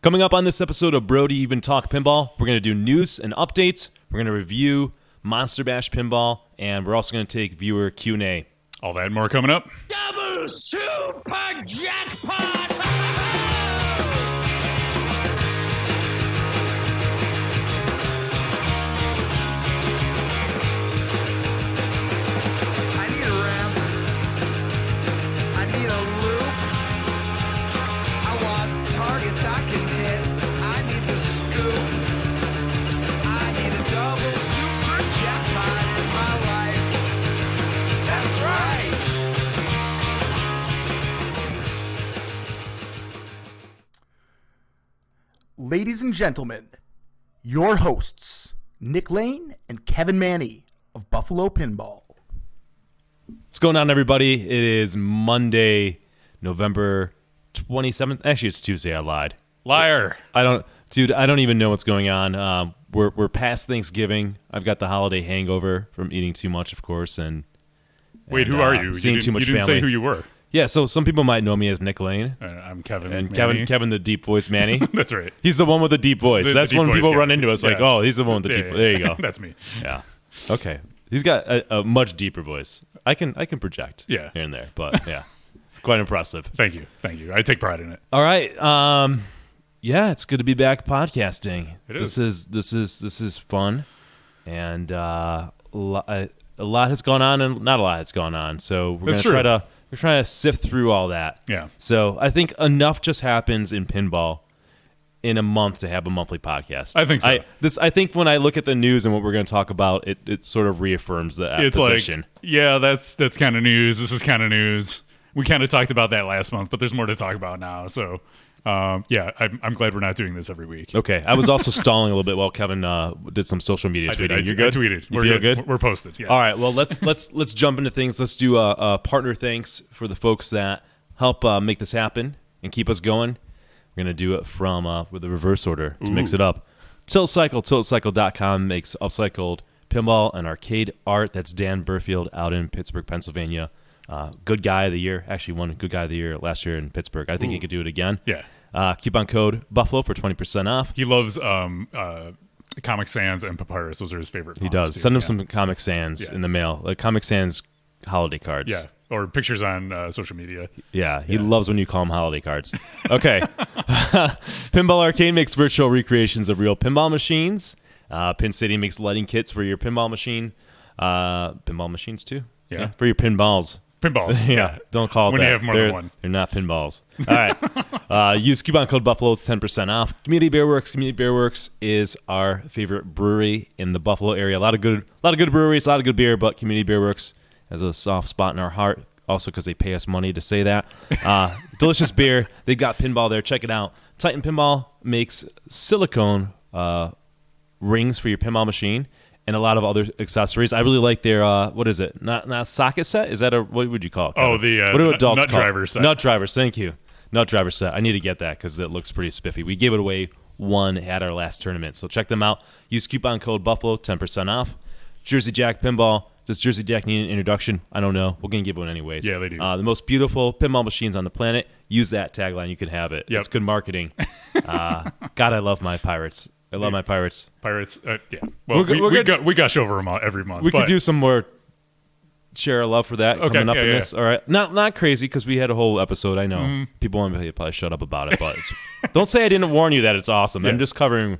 Coming up on this episode of Brody Even Talk Pinball, we're going to do news and updates. We're going to review Monster Bash Pinball, and we're also going to take viewer Q&A. All that and more coming up. Double super jackpot! I need a ramp. I need a loop. I want targets I can hit. I need the scoop. I need a double super jackpot in my life. That's right. Ladies and gentlemen, your hosts, Nick Lane and Kevin Manny of Buffalo Pinball. What's going on, everybody? It is Monday, November 27th. Actually, it's Tuesday. I lied. Liar. I don't even know what's going on. We're past Thanksgiving. I've got the holiday hangover from eating too much, of course, and Wait, who are you? Seeing too much you didn't family. say who you were. Yeah, so some people might know me as Nick Lane. I'm Kevin. And Manny. Kevin the deep voice Manny. That's right. He's the one with the deep voice. The That's deep when voice people guy. run into us like, Yeah. oh, he's the one with the deep voice. There you go. That's me. Yeah. Okay. He's got a much deeper voice. I can project here and there, but yeah. It's quite impressive. Thank you. I take pride in it. All right. Yeah, it's good to be back podcasting. It is. This is fun. And a lot has gone on and not a lot has gone on. So we're That's going to true. we're trying to sift through all that. Yeah. So I think enough just happens in pinball in a month to have a monthly podcast. I think so. I think when I look at the news and what we're going to talk about, it sort of reafirms that It's position. like, yeah, that's kind of news. This is kind of news. We kind of talked about that last month, but there's more to talk about now. So, yeah, I'm glad we're not doing this every week. Okay. I was also stalling a little bit while Kevin did some social media I tweeting. did. You're good? I tweeted. You We're feel good? We're posted. Yeah. All right. Well, let's jump into things. Let's do a partner thanks for the folks that help make this happen and keep us going. We're gonna do it from with the reverse order to mix it up. TiltCycle.com makes upcycled pinball and arcade art. That's Dan Burfield out in Pittsburgh, Pennsylvania. Good guy of the year. Actually won good guy of the year last year in Pittsburgh. I think he could do it again. Yeah. Coupon code Buffalo for 20% off. He loves Comic Sans and Papyrus. Those are his favorite fonts. He does. Too. Send him Yeah. some Comic Sans Yeah. in the mail. Like Comic Sans holiday cards. Yeah. Or pictures on social media. Yeah, he loves when you call him holiday cards. Okay. Pinball Arcade makes virtual recreations of real pinball machines. Pin City makes lighting kits for your pinball machine. Pinball machines, too. Yeah. For your pinballs. Pinballs. Yeah, don't call it When that. you have more than one. They're not pinballs. All right. Use coupon code Buffalo, 10% off. Community Beer Works. Community Beer Works is our favorite brewery in the Buffalo area. A lot of good breweries, a lot of good beer, but Community Beer Works has a soft spot in our heart. Also because they pay us money to say that. Delicious beer. They've got pinball there. Check it out. Titan Pinball makes silicone rings for your pinball machine and a lot of other accessories. I really like their what is it? Not socket set? Is that what would you call it? Oh, the what do adults nut call it? driver set. Nut drivers. Thank you. Nut driver set. I need to get that because it looks pretty spiffy. We gave it away one at our last tournament, so check them out. Use coupon code Buffalo, 10% off. Jersey Jack Pinball. Does Jersey Jack need an introduction? I don't know. We're going to give one anyways. Yeah, they do. The most beautiful pinball machines on the planet. Use that tagline. You can have it. Yep. It's good marketing. God, I love my Pirates. I love my Pirates. Pirates. Yeah. Well, we gush over them every month. We could do some more share a love for that coming up in yeah. this. All right. Not crazy because we had a whole episode. I know. People want to probably shut up about it, but don't say I didn't warn you that it's awesome. I'm just covering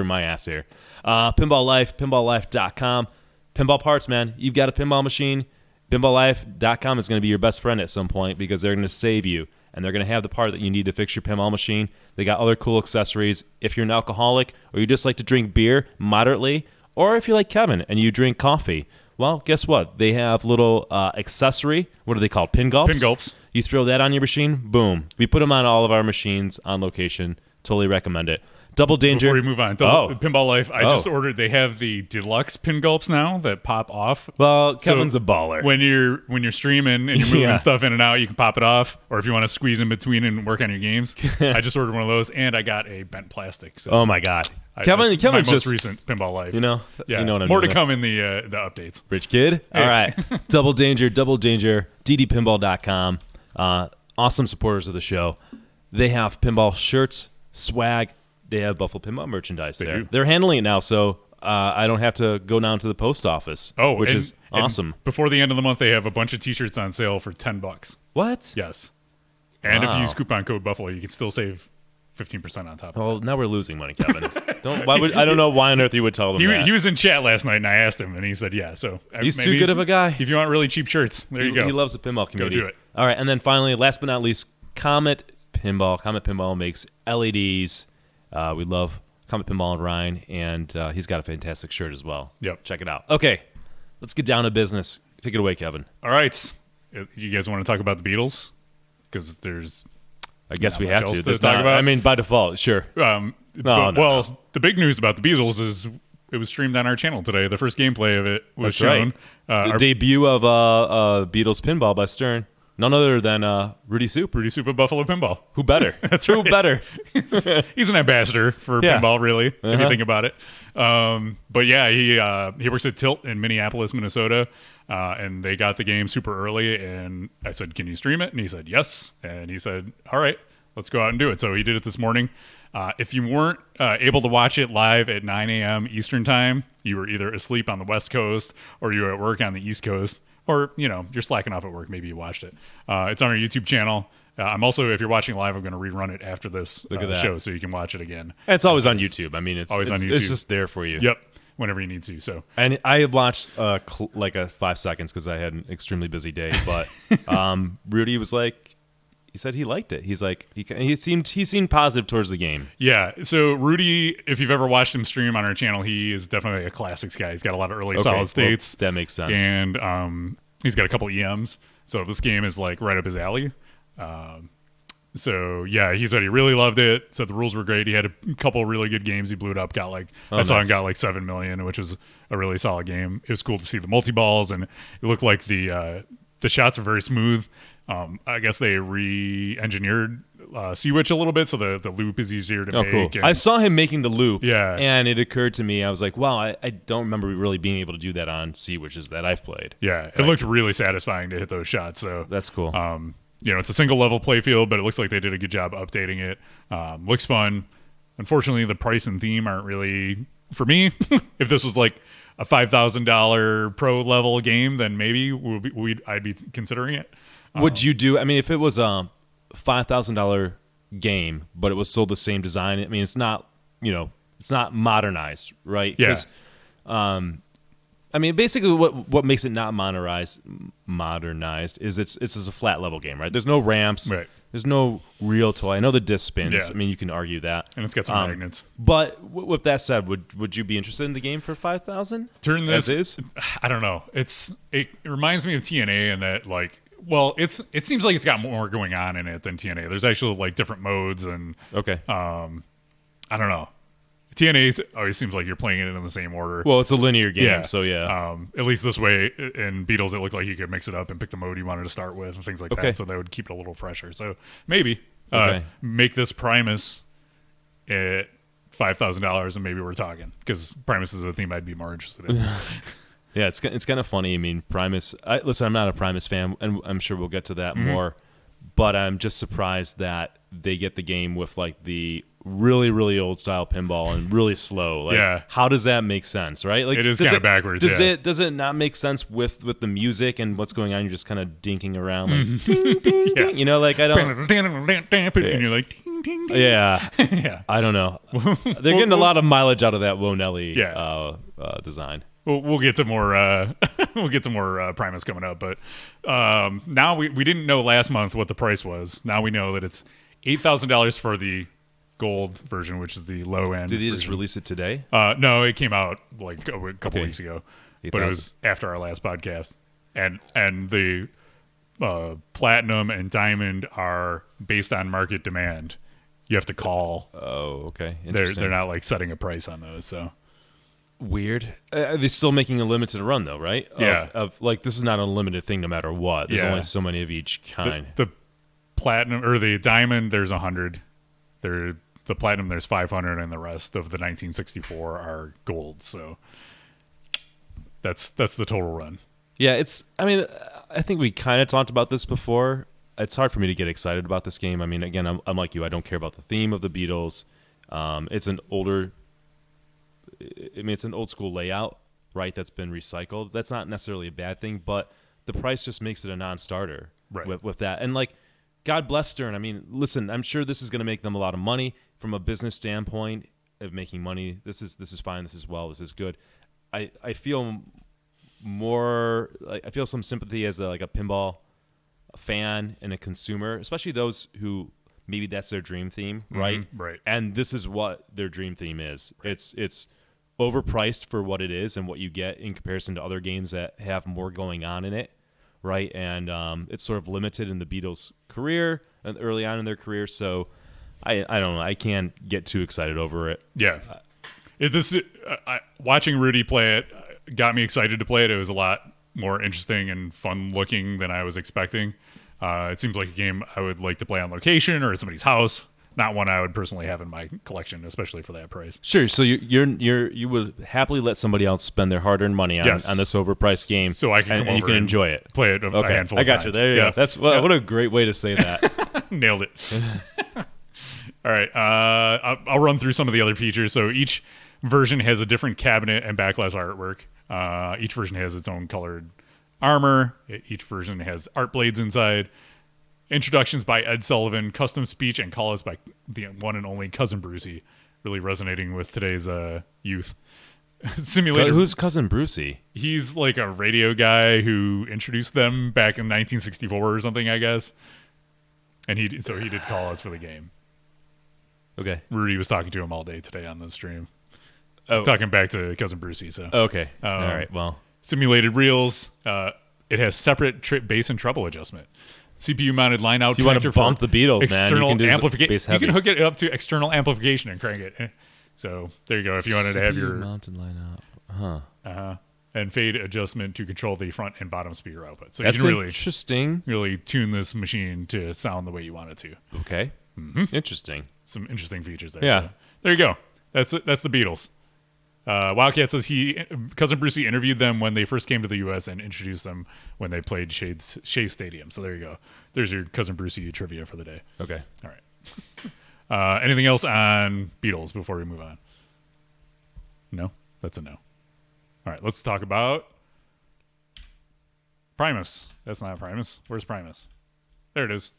my ass here. Pinball Life, pinballlife.com. Pinball parts, man. You've got a pinball machine. Pinballlife.com is going to be your best friend at some point because they're going to save you, and they're going to have the part that you need to fix your pinball machine. They got other cool accessories. If you're an alcoholic or you just like to drink beer moderately, or if you're like Kevin and you drink coffee, well, guess what? They have little accessory. What are they called? Pin gulps? Pin gulps. You throw that on your machine, boom. We put them on all of our machines on location. Totally recommend it. Double Danger. Before we move on, Pinball Life. I just ordered. They have the deluxe pin gulps now that pop off. Well, Kevin's a baller. When you're streaming and you're moving stuff in and out, you can pop it off. Or if you want to squeeze in between and work on your games, I just ordered one of those, and I got a bent plastic. So oh my God, Kevin just most recent Pinball Life. You know what I'm more doing. to come in the updates. Rich kid. All right, Double Danger, ddpinball.com. Awesome supporters of the show. They have pinball shirts, swag. They have Buffalo Pinball merchandise there. do. They're handling it now, so I don't have to go down to the post office. Which is awesome. And before the end of the month, they have a bunch of T-shirts on sale for $10. What? Yes. And if you Wow. use coupon code Buffalo, you can still save 15% on top of Well, now we're losing money, Kevin. I don't know why on earth you would tell them it. that. He was in chat last night, and I asked him, and he said, yeah. So He's maybe too good of a guy. If you want really cheap shirts, there you go. He loves the pinball community. do it. All right, and then finally, last but not least, Comet Pinball. Comet Pinball makes LEDs. We love Comet Pinball and Ryan, and he's got a fantastic shirt as well. Yep. Check it out. Okay, let's get down to business. Take it away, Kevin. All right. You guys want to talk about the Beatles? Because there's... I guess Not we much have else to. to There's talk not- about? I mean, by default, sure. the big news about the Beatles is it was streamed on our channel today. The first gameplay of it was That's shown. right. The debut of Beatles Pinball by Stern. None other than Rudy Soup. Rudy Soup of Buffalo Pinball. Who better? That's Who right. better? He's an ambassador for Yeah. pinball, really, if you Uh-huh. think about it. But yeah, he works at Tilt in Minneapolis, Minnesota, and they got the game super early. And I said, "Can you stream it?" And he said, "Yes." And he said, "All right, let's go out and do it." So he did it this morning. If you weren't able to watch it live at 9 a.m. Eastern time, you were either asleep on the West Coast or you were at work on the East Coast. Or, you're slacking off at work. Maybe you watched it. It's on our YouTube channel. I'm also, if you're watching live, I'm going to rerun it after this Look at that. show so you can watch it again. It's always on YouTube. I mean, it's Always on it's YouTube. just there for you. Yep, whenever you need to. So And I watched like a 5 seconds because I had an extremely busy day. But Rudy was like, he said he liked it. He's like, he seemed positive towards the game. yeah, so Rudy, if you've ever watched him stream on our channel, he is definitely a classics guy. He's got a lot of early Okay, solid well, states. that makes sense. And he's got a couple EMs. So this game is like right up his alley. So yeah, he said he really loved it. Said the rules were great. He had a couple really good games. He blew it up. I saw him nice. got like 7 million, which was a really solid game. It was cool to see the multi balls, and it looked like the shots are very smooth. I guess they re-engineered C-Witch a little bit, so the loop is easier to Oh, make. cool. and- I saw him making the loop. Yeah. And it occurred to me, I was like, wow, I don't remember really being able to do that on C-Witches that I've played. yeah, it looked really satisfying to hit those shots. So That's cool. it's a single level playfield, but it looks like they did a good job updating it. Looks fun. Unfortunately, the price and theme aren't really for me. If this was like a $5,000 pro level game, then maybe I'd be considering it. Would you do? I mean, if it was a $5,000 game, but it was still the same design. I mean, it's not it's not modernized, right? Yeah. 'Cause, I mean, basically, what makes it not modernized is it's just a flat level game, right? There's no ramps, Right. There's no real toy. I know the disc spins. Yeah. I mean, you can argue that, And it's got some magnets. But with that said, would you be interested in the game for $5,000? Turn this as is. I don't know. It reminds me of TNA in that it seems like it's got more going on in it than TNA. There's actually like different modes and Okay. I don't know. TNA always seems like you're playing it in the same order. Well, it's a linear game, so yeah. At least this way in Beatles, it looked like you could mix it up and pick the mode you wanted to start with and things like Okay. that. So that would keep it a little fresher. So maybe Okay. make this Primus at $5,000 and maybe we're talking, because Primus is a theme I'd be more interested in. Yeah, it's kind of funny. I mean, Primus. Listen, I'm not a Primus fan, and I'm sure we'll get to that Mm-hmm. more. But I'm just surprised that they get the game with like the really, really old style pinball and really slow. Like, Yeah. how does that make sense, right? Like, It is does kinda backwards, yeah. Does it not make sense with the music and what's going on? You're just kind of dinking around, like, Mm-hmm. Yeah. you know, like I don't. And you're like, ding, ding, ding. Yeah, Yeah. I don't know. They're getting a lot of mileage out of that Wonelli Yeah. design. We'll get to more Primus coming up, but now we didn't know last month what the price was. Now we know that it's $8,000 for the gold version, which is the low end. Did they just version. release it today? No, it came out like a couple Okay. weeks ago, 8,000. but it was after our last podcast. And the platinum and diamond are based on market demand. You have to call. Oh, okay. They're Interesting. not like setting a price on those. So Weird. They're still making a limited run, though, right? Yeah. Of like, this is not a limited thing, no matter what. There's Yeah. only so many of each kind. the platinum or the diamond, there's 100. The platinum, there's 500, and the rest of the 1964 are gold. So that's the total run. Yeah, it's. I mean, I think we kind of talked about this before. it's hard for me to get excited about this game. I mean, again, I'm like you. I don't care about the theme of the Beatles. It's an older. I mean, it's an old school layout, right? That's been recycled. That's not necessarily a bad thing, but the price just makes it a non-starter with that. And like, God bless Stern. I mean, listen, I'm sure this is going to make them a lot of money from a business standpoint of making money. This is fine. This is this is good. I feel more. I feel some sympathy as a pinball fan and a consumer, especially those who maybe that's their dream theme, right? Right. And this is what their dream theme is. Right. It's overpriced for what it is and what you get in comparison to other games that have more going on in it, right? And it's sort of limited in the Beatles' career and early on in their career. So I don't know. I can't get too excited over it. Yeah. Watching Rudy play it got me excited to play it. It was a lot more interesting and fun looking than I was expecting. It seems like a game I would like to play on location or at somebody's house. Not one I would personally have in my collection, especially for that price. Sure. So you would happily let somebody else spend their hard-earned money on this overpriced game, so I can and you can enjoy it, play it. A handful of I got times. you. There you go. That's what a great way to say that. Nailed it. All right. I'll run through some of the other features. So each version has a different cabinet and backlash artwork. Each version has its own colored armor. Each version has art blades inside. Introductions by Ed Sullivan, custom speech and call-outs by the one and only Cousin Brucey, really resonating with today's youth. Simulator. Who's Cousin Brucey? He's like a radio guy who introduced them back in 1964 or something, I guess. And he did call-outs for the game. Okay. Rudy was talking to him all day today on the stream. Oh. Talking back to Cousin Brucey. So okay. All right. Well, simulated reels. It has separate bass and treble adjustment. CPU mounted line out. You want to bump the Beatles, man? External amplification. You can hook it up to external amplification and crank it. So there you go. If you wanted to have your mounted line out, and fade adjustment to control the front and bottom speaker output. So that's you can really interesting. Really tune this machine to sound the way you want it to. Okay. Interesting. Some interesting features there. Yeah. So there you go. That's the Beatles. Wildcat says Cousin Brucey interviewed them when they first came to the U.S. and introduced them when they played Shea Stadium. So there you go. There's your Cousin Brucey trivia for the day. Okay. All right. Anything else on Beatles before we move on? No? That's a no. All right. Let's talk about Primus. That's not Primus. Where's Primus? There it is.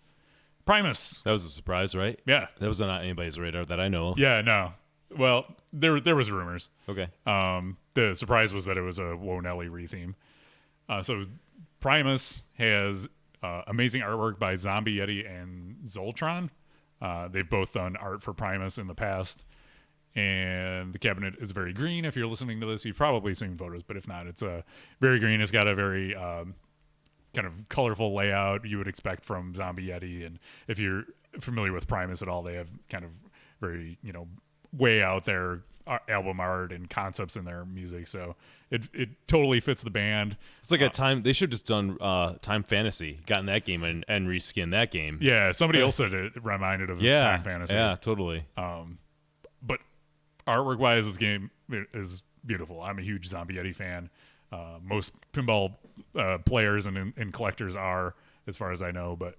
Primus. That was a surprise, right? Yeah. That was not anybody's radar that I know of. Yeah, no. Well, there was rumors. Okay. The surprise was that it was a Whoa Nelly retheme. So Primus has amazing artwork by Zombie Yeti and Zoltron. They've both done art for Primus in the past. And the cabinet is very green. If you're listening to this, you've probably seen photos, but if not, it's very green. It's got a very kind of colorful layout you would expect from Zombie Yeti. And if you're familiar with Primus at all, they have kind of very, way out there album art and concepts in their music. So it totally fits the band. It's like a time, they should have just done Time Fantasy, gotten that game and reskinned that game. Yeah, somebody else said it reminded of Time Fantasy. Yeah, totally. But artwork-wise, this game is beautiful. I'm a huge Zombie Yeti fan. Most pinball players and collectors are, as far as I know, but,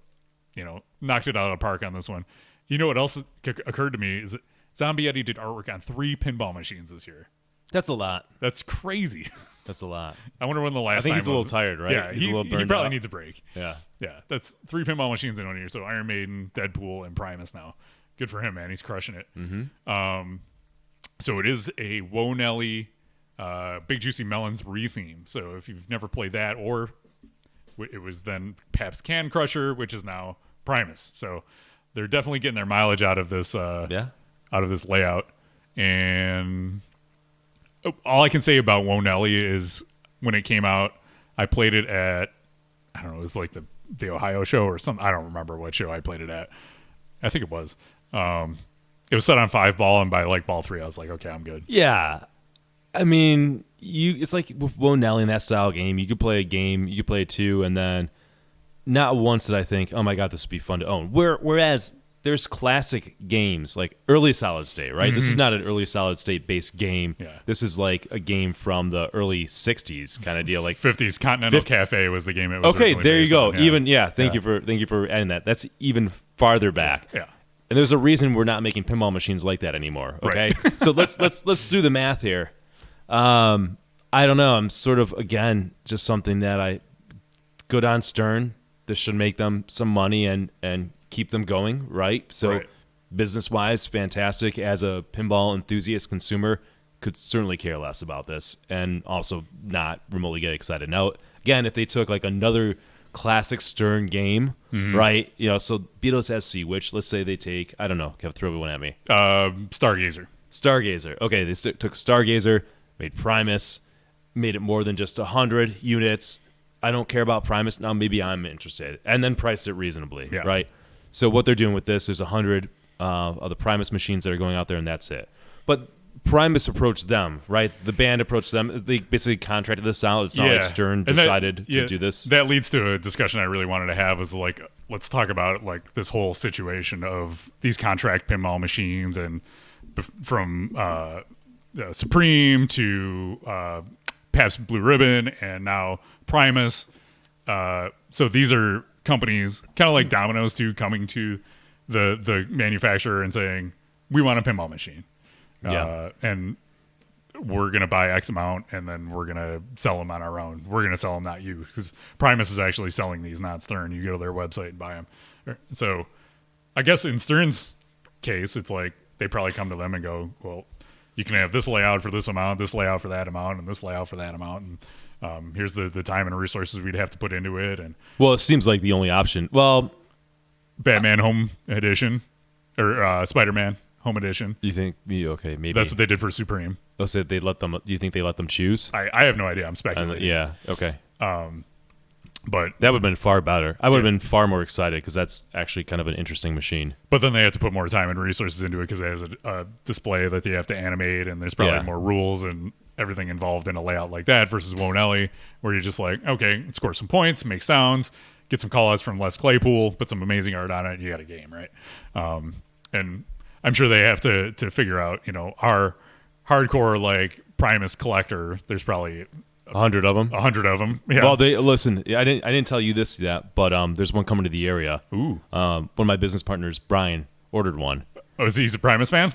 knocked it out of the park on this one. You know what else occurred to me is that Zombie Yeti did artwork on 3 pinball machines this year. That's a lot. That's crazy. That's a lot. I wonder when the last time I think he's a little tired, right? Yeah, he's a little burned he probably out. needs a break. Yeah. Yeah, that's 3 pinball machines in 1 year. So Iron Maiden, Deadpool, and Primus now. Good for him, man. He's crushing it. Mm-hmm. So it is a Whoa Nelly Big Juicy Melons retheme. So if you've never played that, or it was then Pabst Can Crusher, which is now Primus. So they're definitely getting their mileage out of this out of this layout. And all I can say about Whoa Nelly is when it came out, I played it at, I don't know, it was like the Ohio show or something. I don't remember what show I played it at. I think it was. It was set on 5-ball, and by like ball 3, I was like, okay, I'm good. Yeah. I mean, it's like with Whoa Nelly in that style game, you could play a game, you could play 2, and then not once did I think, oh my God, this would be fun to own. Whereas there's classic games like early solid state, right? This is not an early solid state based game. Yeah. This is like a game from the early 60s kind of deal. Like 50s Continental Cafe was the game it was okay, originally there you based go. on, Even thank you for adding that. That's even farther back. Yeah. And there's a reason we're not making pinball machines like that anymore. Okay, Right. so let's do the math here. I don't know. I'm sort of again just something that I good on Stern. This should make them some money and keep them going, right? So Right. business wise, fantastic. As a pinball enthusiast consumer, could certainly care less about this and also not remotely get excited. Now, again, if they took like another classic Stern game, right? You know, so Beatles has Sea Witch. Let's say they take, I don't know, Kev, throw one at me. Stargazer. Stargazer. Okay, they took Stargazer, made Primus, made it more than just 100 units. I don't care about Primus. Now maybe I'm interested. And then priced it reasonably, Yeah. right? So what they're doing with this, there's 100 of the Primus machines that are going out there, and that's it. But Primus approached them, right? The band approached them. They basically contracted this out. It's not like Stern And that- decided to do this. That leads to a discussion I really wanted to have was like, let's talk about like this whole situation of these contract pinball machines and from Supreme to Pabst Blue Ribbon and now Primus. So these are companies kind of like Domino's too, coming to the manufacturer and saying, we want a pinball machine. And we're going to buy X amount and then we're going to sell them on our own. We're going to sell them, not you, because Primus is actually selling these, not Stern. You go to their website and buy them. So I guess in Stern's case, it's like they probably come to them and go, well, you can have this layout for this amount, this layout for that amount, and this layout for that amount. And here's the time and resources we'd have to put into it. And Well, it seems like the only option. Well, Batman Home Edition or Spider-Man Home Edition. you think okay, maybe That's what they did for Supreme. Oh, so they let them. Do you think they let them choose? I have no idea. I'm speculating. Yeah. Okay. But That would have been far better. I would have been far more excited because that's actually kind of an interesting machine. then they have to put more time and resources into it because it has a display that they have to animate, and there's probably more rules and everything involved in a layout like that versus Wonelli, where you're just like, okay, score some points, make sounds, get some call outs from Les Claypool, put some amazing art on it, you got a game, right? And I'm sure they have to figure out, our hardcore like Primus collector, there's probably 100 of them. 100 of them. Yeah. Well, they listen. I didn't tell you this yet, but there's one coming to the area. Ooh. One of my business partners, Brian, ordered one. Oh, is he a Primus fan?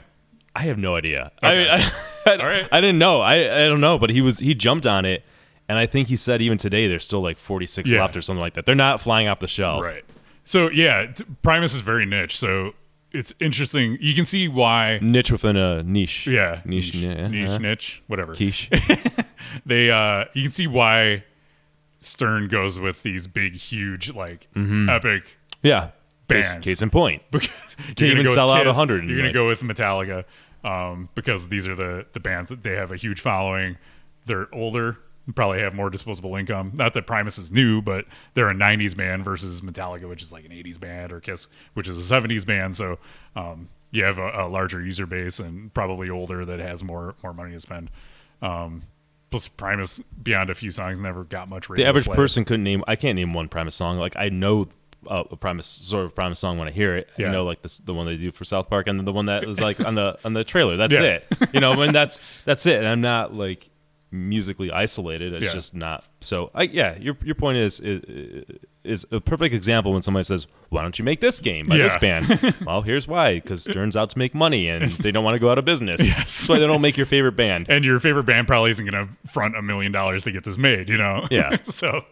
I have no idea. Okay. I All right. I didn't know. I don't know, but he jumped on it, and I think he said even today there's still like 46 Yeah. left or something like that. They're not flying off the shelf. Right. So yeah, Primus is very niche. So it's interesting. You can see why. Niche within a niche. Yeah, Niche. niche, whatever. Quiche. They, you can see why Stern goes with these big, huge, like epic Yeah. bands. Case in point. Because Can't you're even gonna go sell with out Kiss, 100 You're going like- to go with Metallica because these are the bands that they have a huge following. They're older, probably have more disposable income. Not that Primus is new, but they're a 90s band versus Metallica, which is like an 80s band, or Kiss, which is a 70s band. So you have a larger user base and probably older that has more money to spend. Plus, Primus, beyond a few songs, never got much radio The average play. person couldn't name. I can't name one Primus song. Like I know a Primus song when I hear it. Yeah. I know like the one they do for South Park and the one that was like on the trailer. That's Yeah. it. When that's it. And I'm not like musically isolated. It's Yeah. just not. So your point is a perfect example when somebody says, "Why don't you make this game by this Yeah. band?" Well, here's why: because Stern's out to make money and they don't want to go out of business. Yes. That's why they don't make your favorite band. And your favorite band probably isn't going to front $1 million to get this made, Yeah. So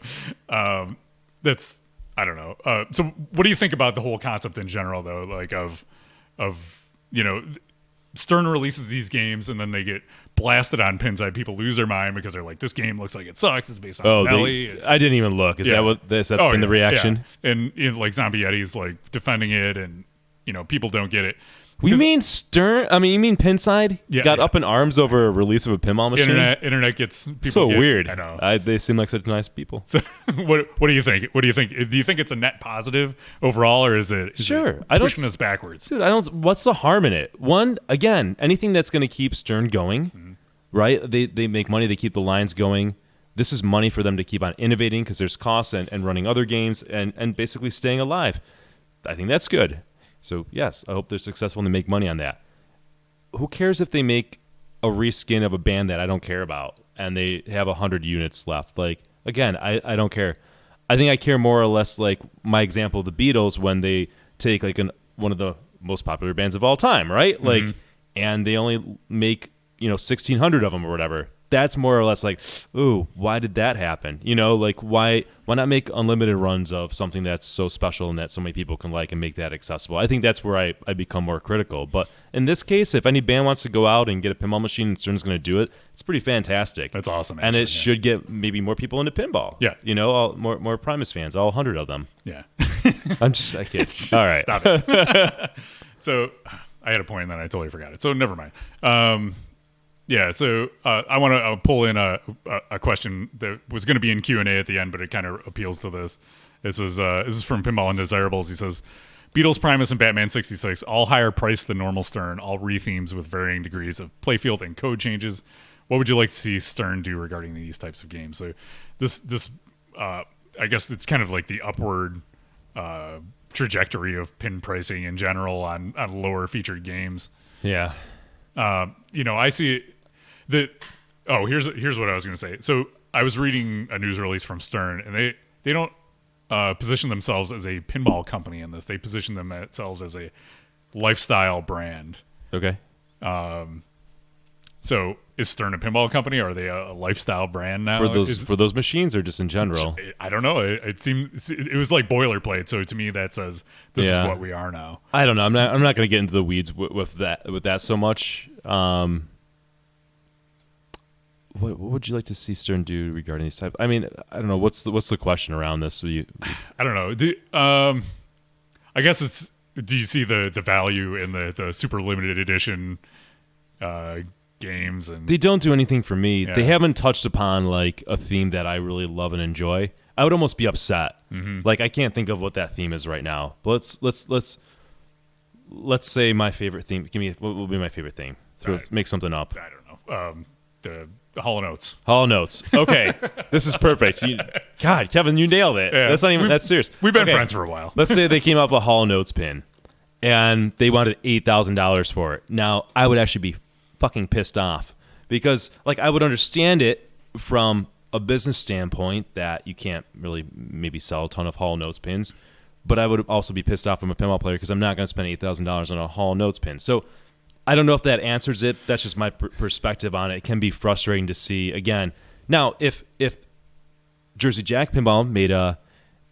that's, I don't know. So what do you think about the whole concept in general, though? Like of Stern releases these games and then they get blasted on Pinside. People lose their mind because they're like, this game looks like it sucks. It's based on Nelly. I didn't even look. Is Yeah. that what has that been the reaction? Yeah. And like Zombie Eddie's like defending it, and people don't get it. You mean Stern? I mean, you mean Pinside? Yeah, got yeah. up in arms over a release of a pinball machine? Internet gets people So get- weird. I know. They seem like such nice people. So what do you think? What do you think? Do you think it's a net positive overall, or is it Sure. I don't pushing us backwards? Dude, what's the harm in it? One, again, anything that's going to keep Stern going, right? They make money. They keep the lines going. This is money for them to keep on innovating because there's costs and running other games and basically staying alive. I think that's good. So yes, I hope they're successful and they make money on that. Who cares if they make a reskin of a band that I don't care about and they have 100 units left? Like, again, I don't care. I think I care more or less like my example of the Beatles when they take like one of the most popular bands of all time, right? Like, and they only make 1,600 of them or whatever. That's more or less like, ooh, why did that happen? Like why not make unlimited runs of something that's so special and that so many people can like and make that accessible? I think that's where I become more critical. But in this case, if any band wants to go out and get a pinball machine and Stern's going to do it, it's pretty fantastic. That's awesome. And it should get maybe more people into pinball. Yeah. More Primus fans, all 100 of them. Yeah. I can't. All right. Stop it. So I had a point and then I totally forgot it. So never mind. Yeah, so I want to pull in a question that was going to be in Q&A at the end, but it kind of appeals to this. This is from Pinball Undesirables. He says, Beatles, Primus, and Batman 66, all higher priced than normal Stern, all rethemes with varying degrees of playfield and code changes. What would you like to see Stern do regarding these types of games? So this I guess it's kind of like the upward trajectory of pin pricing in general on lower featured games. Yeah. I see it. Here's what I was going to say. So I was reading a news release from Stern, and they don't position themselves as a pinball company in this. They position themselves as a lifestyle brand. Okay. So is Stern a pinball company, or are they a lifestyle brand now? For those machines, or just in general? I don't know. It seemed it was like boilerplate. So to me, that says this is what we are now. I don't know. I'm not going to get into the weeds with that so much. What would you like to see Stern do regarding these type? I mean, I don't know. What's the question around this? I don't know. I guess it's. Do you see the value in the super limited edition games? And they don't do anything for me. Yeah. They haven't touched upon like a theme that I really love and enjoy. I would almost be upset. Like I can't think of what that theme is right now. But let's say my favorite theme. What will be my favorite theme? Make something up. I don't know. The Hall & Oates. Hall & Oates. Okay, this is perfect. God, Kevin, you nailed it. Yeah. That's not even. That's serious. We've been friends for a while. Let's say they came up with a Hall & Oates pin, and they wanted $8,000 for it. Now, I would actually be fucking pissed off because, like, I would understand it from a business standpoint that you can't really maybe sell a ton of Hall & Oates pins, but I would also be pissed off from a pinball player because I'm not going to spend $8,000 on a Hall & Oates pin. So I don't know if that answers it. That's just my perspective on it. It can be frustrating to see. Again, now if Jersey Jack Pinball made a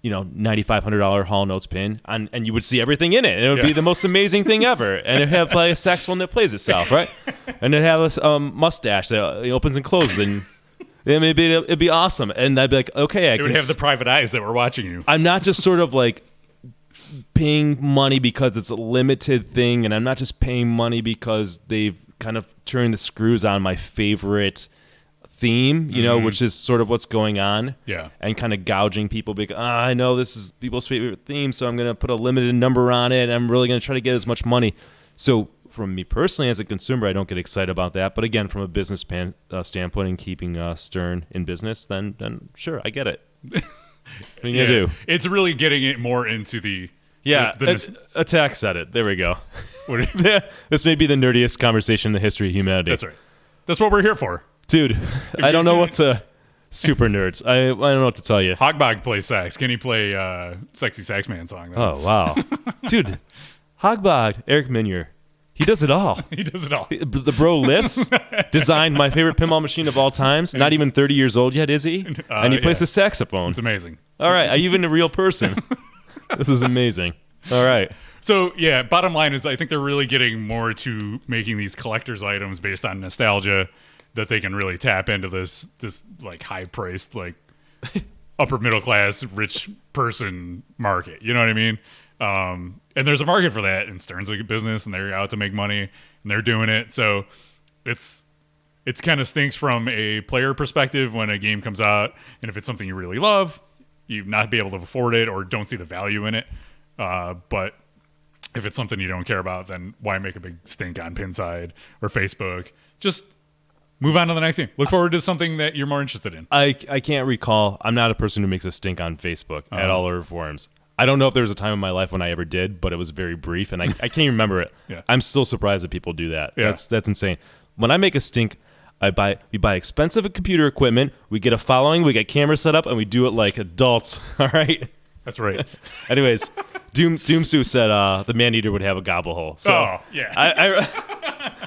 $9,500 Hall & Oates pin, and you would see everything in it, and it would be the most amazing thing ever. And it'd have like a saxophone that plays itself, right? And it'd have a mustache that opens and closes, and maybe it'd be awesome. And I'd be like, okay, it would have the private eyes that were watching you. I'm not just sort of like paying money because it's a limited thing, and I'm not just paying money because they've kind of turned the screws on my favorite theme, which is sort of what's going on. Yeah. And kind of gouging people because I know this is people's favorite theme, so I'm going to put a limited number on it, and I'm really going to try to get as much money. So from me personally as a consumer, I don't get excited about that. But again, from a business standpoint and keeping Stern in business, then sure, I get it. What are you going to do? It's really getting it more into the... Attack said it. There we go. This may be the nerdiest conversation in the history of humanity. That's right. That's what we're here for. Dude, I don't know what to... Super nerds. I don't know what to tell you. Hogbog plays sax. Can he play Sexy Sax Man song? Though? Oh, wow. Dude, Hogbog, Eric Minier, he does it all. He does it all. The bro lifts, designed my favorite pinball machine of all times. Not even 30 years old yet, is he? And he plays the saxophone. It's amazing. All right. Are you even a real person? This is amazing. All right. So, yeah, bottom line is I think they're really getting more to making these collector's items based on nostalgia that they can really tap into this like high-priced, like upper middle-class, rich person market. You know what I mean? And there's a market for that, and Stern's a business, and they're out to make money, and they're doing it. So it's kind of stinks from a player perspective when a game comes out, and if it's something you really love, you not be able to afford it or don't see the value in it. But if it's something you don't care about, then why make a big stink on Pinside or Facebook? Just move on to the next game. Look forward to something that you're more interested in. I can't recall. I'm not a person who makes a stink on Facebook at all or forums. I don't know if there was a time in my life when I ever did, but it was very brief, and I can't even remember it. Yeah. I'm still surprised that people do that. Yeah. That's insane. When I make a stink, we buy expensive computer equipment, we get a following, we get cameras set up, and we do it like adults. All right. That's right. Anyways, Doomsue said the man-eater would have a gobble hole. So Oh, yeah.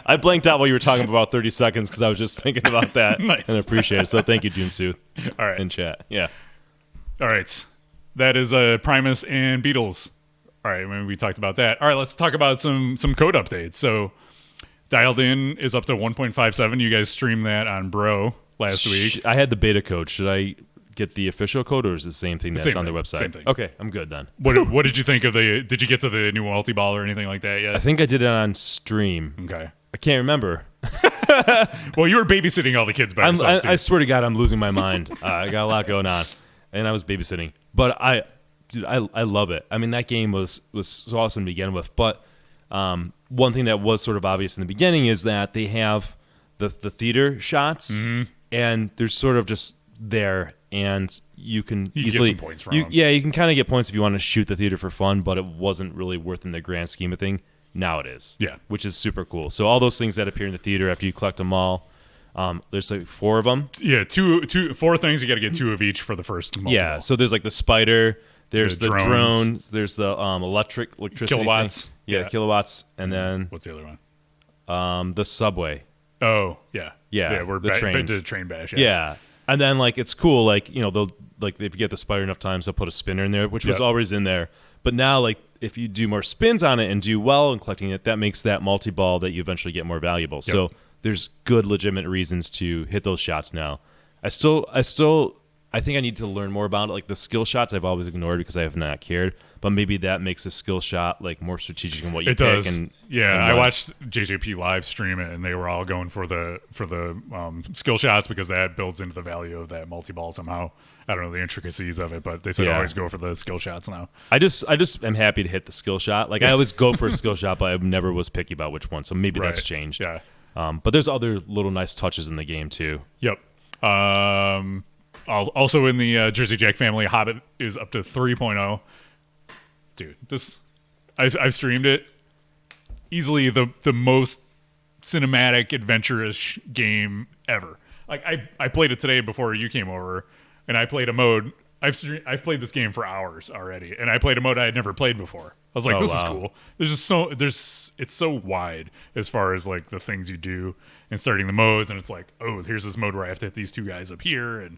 I blanked out while you were talking about 30 seconds because I was just thinking about that. Nice. And appreciate it. So thank you, Doomsue. All right. In chat. Yeah. All right. That is Primus and Beatles. All right, when we talked about that. All right, let's talk about some code updates. So Dialed In is up to 1.57. You guys streamed that on Bro last week. I had the beta code. Should I get the official code, or is it the same thing that's Same on thing, their website? same thing. Okay, I'm good then. What did you think of did you get to the new multi-ball or anything like that yet? I think I did it on stream. Okay. I can't remember. Well, you were babysitting all the kids by yourself, too. I swear to God, I'm losing my mind. I got a lot going on, and I was babysitting. But I love it. I mean, that game was so awesome to begin with. But one thing that was sort of obvious in the beginning is that they have the theater shots, and they're sort of just there, and you can easily get some points from them. Yeah, you can kind of get points if you want to shoot the theater for fun, but it wasn't really worth in the grand scheme of thing. Now it is. Yeah. Which is super cool. So all those things that appear in the theater after you collect them all, there's like 4 of them. Yeah, 4 things. You got to get 2 of each for the first multi-ball. Yeah. So there's like the spider, there's the drones. drone, there's the electricity Kilowatts. thing. Yeah, kilowatts, and then What's the other one? the subway. Oh, yeah. Yeah, we're the back trains. to the train bash. Yeah. And then like it's cool, like, you know, they'll like if you get the spider enough times, they'll put a spinner in there, which was Yep. always in there. But now, like, if you do more spins on it and do well in collecting it, that makes that multi-ball that you eventually get more valuable. So there's good, legitimate reasons to hit those shots now. I think I need to learn more about it. Like the skill shots, I've always ignored because I have not cared. But maybe that makes a skill shot like more strategic in what you It pick. does. And I watched JJP live stream it, and they were all going for the skill shots because that builds into the value of that multi-ball somehow. I don't know the intricacies of it, but they said Yeah. always go for the skill shots now. I just am happy to hit the skill shot. Like I always go for a skill shot, but I never was picky about which one. So maybe that's Right. changed. Yeah. But there's other little nice touches in the game too. Yep. Also in the Jersey Jack family, Hobbit is up to 3.0. Dude, I've streamed it. Easily the most cinematic, adventurous game ever. Like I played it today before you came over, and I played a mode. I've played this game for hours already, and I played a mode I had never played before. I was like, this is cool. It's so wide as far as like the things you do and starting the modes, and it's like, oh, here's this mode where I have to hit these 2 guys up here, and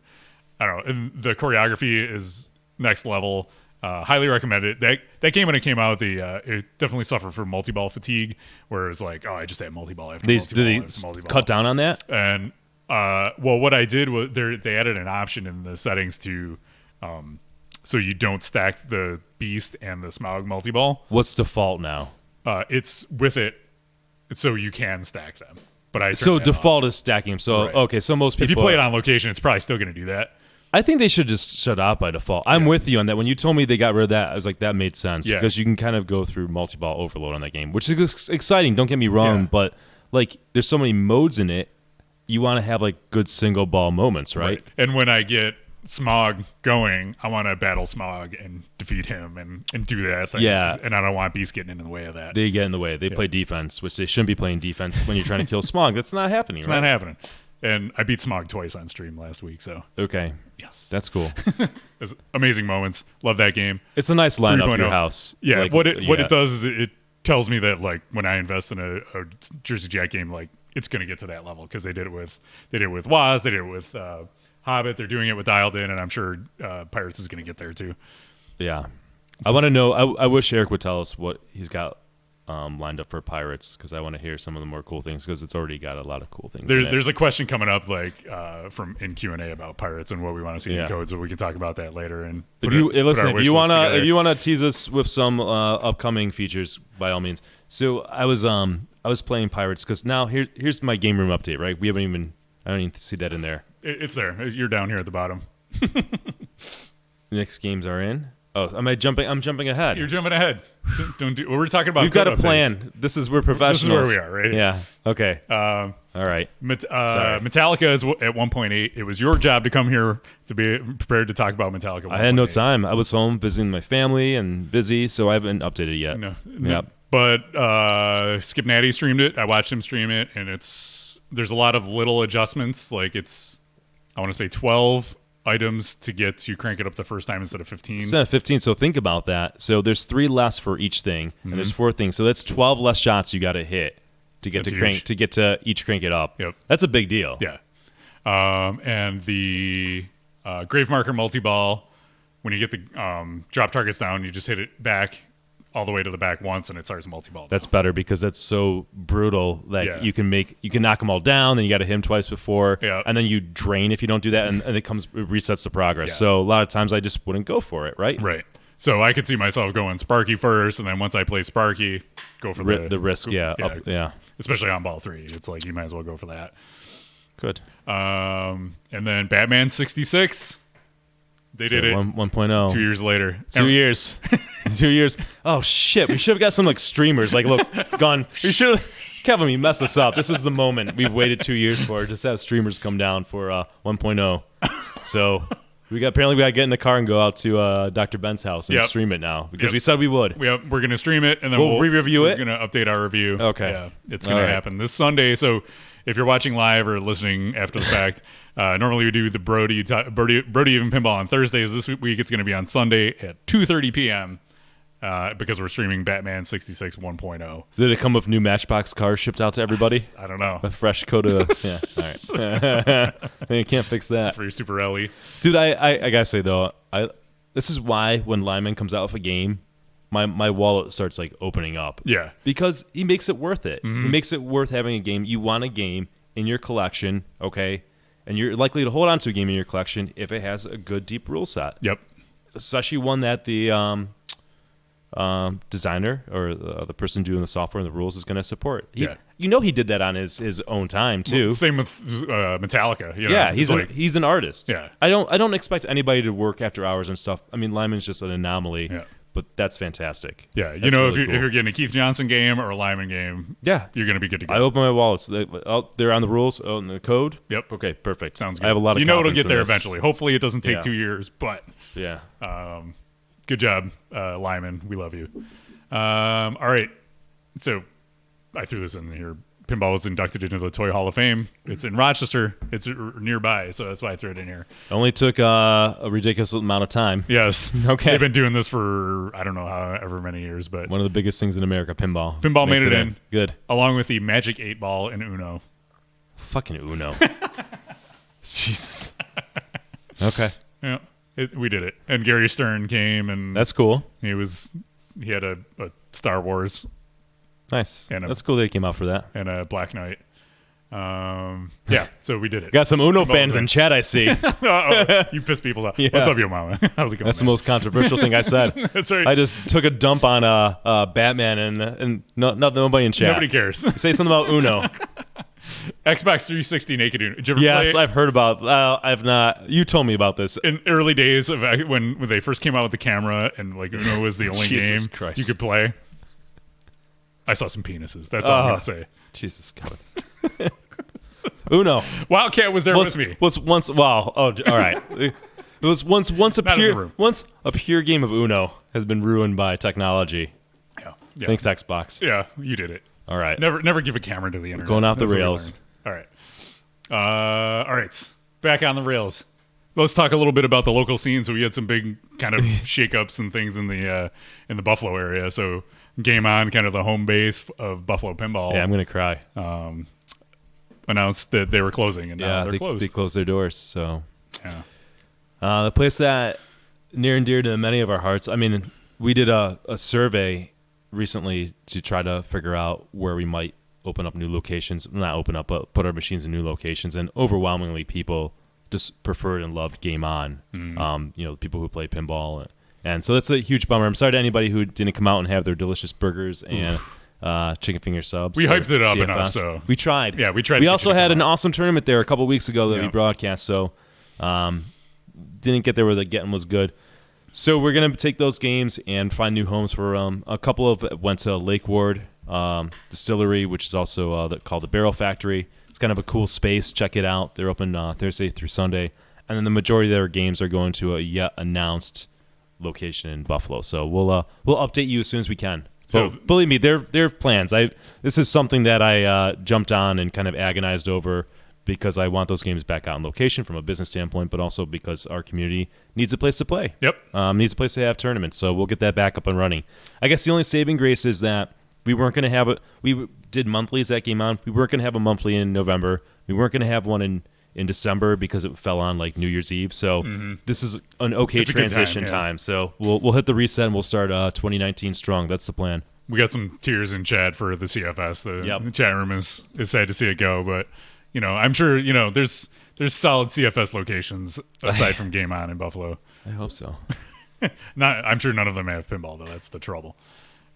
I don't know. And the choreography is next level. Highly recommend it. That game when it came out, it definitely suffered from multi-ball fatigue, where it was like, oh, I just had multi-ball after multi-ball. Did after they multi-ball. cut down on that? And what I did was they added an option in the settings to, so you don't stack the Beast and the Smaug multi-ball. What's default now? It's with it, so you can stack them. But I So turned that default off. is stacking. So Right. okay, so most people. If you play it on location, it's probably still going to do that. I think they should just shut out by default. I'm with you on that. When you told me they got rid of that, I was like, that made sense Yeah. because you can kind of go through multi-ball overload on that game, which is exciting. Don't get me wrong, Yeah. but like, there's so many modes in it. You want to have like good single ball moments, right? And when I get Smaug going, I want to battle Smaug and defeat him and do that thing. Yeah. And I don't want Beast getting in the way of that. They get in the way. They play defense, which they shouldn't be playing defense when you're trying to kill Smog. That's not happening. It's right? not happening. And I beat Smaug twice on stream last week, so Okay, yes, that's cool. it's amazing moments. Love that game. It's a nice line up 3.0. your house. Yeah, Like, what it does is it tells me that like when I invest in a Jersey Jack game, like it's going to get to that level because they did it with Waz, they did it with Hobbit, they're doing it with Dialed In, and I'm sure Pirates is going to get there too. Yeah, I want to know. I wish Eric would tell us what he's got lined up for Pirates because I want to hear some of the more cool things because it's already got a lot of cool things. in it. There's a question coming up like from in Q&A about Pirates and what we want to see in codes, but we can talk about that later. And If you want to tease us with some upcoming features, by all means. So I was playing Pirates because now here's my game room update. Right, I don't even see that in there. it's there. You're down here at the bottom. Next games are in. Oh, am I jumping? I'm jumping ahead. You're jumping ahead. Don't do. We're talking about. We've got a code updates. plan. We're professionals. This is where we are, right? Yeah. Okay. All right. Metallica is at 1.8. It was your job to come here to be prepared to talk about Metallica. 1.8. I had no time. I was home visiting my family and busy, so I haven't updated yet. No. Yep. But Skip Natty streamed it. I watched him stream it, and there's a lot of little adjustments. Like I want to say 12 items to get to crank it up the first time instead of 15. Instead of 15, so think about that. So there's 3 less for each thing, and there's 4 things. So that's 12 less shots you got to hit to get to each crank it up. Yep. That's a big deal. Yeah. And the Grave Marker multi-ball, when you get the drop targets down, you just hit it back all the way to the back once, and it starts multi-ball. That's better because that's so brutal that you can knock them all down, then you got to hit them twice before, and then you drain if you don't do that, and it resets the progress. Yeah. So a lot of times I just wouldn't go for it, right? Right. So I could see myself going Sparky first, and then once I play Sparky, go for the risk. Yeah. Especially on ball 3, it's like you might as well go for that. Good. And then Batman 66. They did it 1.0 2 years later. 2 years. 2 years. Oh shit! We should have got some like streamers. Like, look, gone. We should have. Kevin, you messed us up. This was the moment we've waited 2 years for. Just have streamers come down for 1.0. So we got to get in the car and go out to Dr. Ben's house and stream it now because we said we would. We're going to stream it and then we'll re-review it. We're going to update our review. Okay. Yeah, it's going to happen this Sunday. So if you're watching live or listening after the fact, normally we do the Brody Even Pinball on Thursdays. This week it's going to be on Sunday at 2:30 p.m. Because we're streaming Batman 66 1.0. Did it come with new Matchbox cars shipped out to everybody? I don't know. A fresh coat of yeah. All right. You can't fix that. For your Super Ellie. Dude, I gotta say though, this is why when Lyman comes out with a game, my wallet starts like opening up. Yeah. Because he makes it worth it. Mm-hmm. He makes it worth having a game. You want a game in your collection, okay? And you're likely to hold on to a game in your collection if it has a good deep rule set. Yep. Especially one that the designer or the person doing the software and the rules is going to support. He did that on his own time too. Well, same with Metallica. You know? Yeah, he's an artist. Yeah. I don't expect anybody to work after hours and stuff. I mean, Lyman's just an anomaly. Yeah. But that's fantastic. Yeah, that's really if you're getting a Keith Johnson game or a Lyman game, you're going to be good to go. I open my wallets. They're on the rules. Oh, and the code. Yep. Okay, perfect. Sounds good. I have a lot of. It'll get there eventually. Hopefully, it doesn't take 2 years. But yeah. Good job, Lyman. We love you. All right. So I threw this in here. Pinball was inducted into the Toy Hall of Fame. It's in Rochester. It's nearby, so that's why I threw it in here. It only took a ridiculous amount of time. Yes. Okay. They've been doing this for, I don't know, however many years. But one of the biggest things in America, pinball. Pinball made it in. Good. Along with the Magic 8 Ball and Uno. Fucking Uno. Jesus. Okay. Yeah. We did it. And Gary Stern came, and that's cool. He had a Star Wars. Nice. That's cool that he came out for that. And a Black Knight. Yeah, so we did it. Got some Uno fans in chat, I see. You pissed people off. Yeah. What's up, yo mama? How's it going? That's the most controversial thing I said. That's right. I just took a dump on Batman and nobody in chat. Nobody cares. Say something about Uno. Xbox 360 Naked Uno. Did you ever yes, play it? I've heard about. I've not. You told me about this in early days of when they first came out with the camera and like Uno was the only Jesus game Christ. you could play. I saw some penises. That's all I'm gonna say. Jesus God. Uno. Wildcat was there with me. Wow. Oh, all right. It was once a pure game of Uno has been ruined by technology. Yeah. Thanks, Xbox. Yeah, you did it. All right. Never give a camera to the internet. Going off That's the rails. All right. All right. Back on the rails. Let's talk a little bit about the local scene. So we had some big kind of shakeups and things in the Buffalo area. So Game On, kind of the home base of Buffalo Pinball. Yeah, I'm gonna cry. Announced that they were closing, and now they're closed. They closed their doors. So yeah, the place that near and dear to many of our hearts. I mean, we did a survey recently to try to figure out where we might open up new locations. Not open up, but put our machines in new locations. And overwhelmingly, people just preferred and loved Game On. Mm-hmm. People who play pinball. And so that's a huge bummer. I'm sorry to anybody who didn't come out and have their delicious burgers and chicken finger subs. We hyped it up CFS. enough. So we tried. Yeah, we tried. We also had an awesome tournament there a couple weeks ago that we broadcast. So didn't get there where the getting was good. So we're gonna take those games and find new homes for a couple of went to Lake Ward Distillery, which is also called the Barrel Factory. It's kind of a cool space. Check it out. They're open Thursday through Sunday, and then the majority of their games are going to a yet announced location in Buffalo. So we'll update you as soon as we can. So believe me, they have plans. This is something that I jumped on and kind of agonized over because I want those games back out on location from a business standpoint, but also because our community needs a place to play. Yep. Needs a place to have tournaments. So we'll get that back up and running. I guess the only saving grace is that we weren't going to have we did monthlies that game on. We weren't going to have a monthly in November. We weren't going to have one in December because it fell on like New Year's Eve. So this is an okay transition time. So we'll hit the reset and we'll start 2019 strong. That's the plan. We got some tears in chat for the CFS. The chat room is sad to see it go, but I'm sure there's solid CFS locations aside from Game On in Buffalo. I hope so. I'm sure none of them have pinball though. That's the trouble.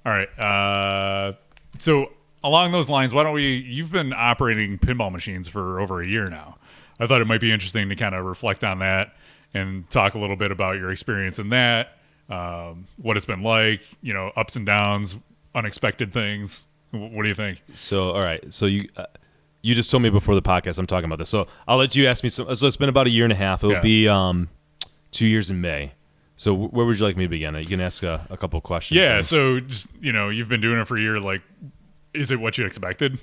All right. So along those lines, why don't you've been operating pinball machines for over a year now. I thought it might be interesting to kind of reflect on that and talk a little bit about your experience in that, what it's been like, ups and downs, unexpected things. What do you think? So, all right. So you just told me before the podcast I'm talking about this. So I'll let you ask me some. So it's been about a year and a half. It'll be 2 years in May. So where would you like me to begin? You can ask a couple of questions. Yeah. So just, you've been doing it for a year. Like, is it what you expected?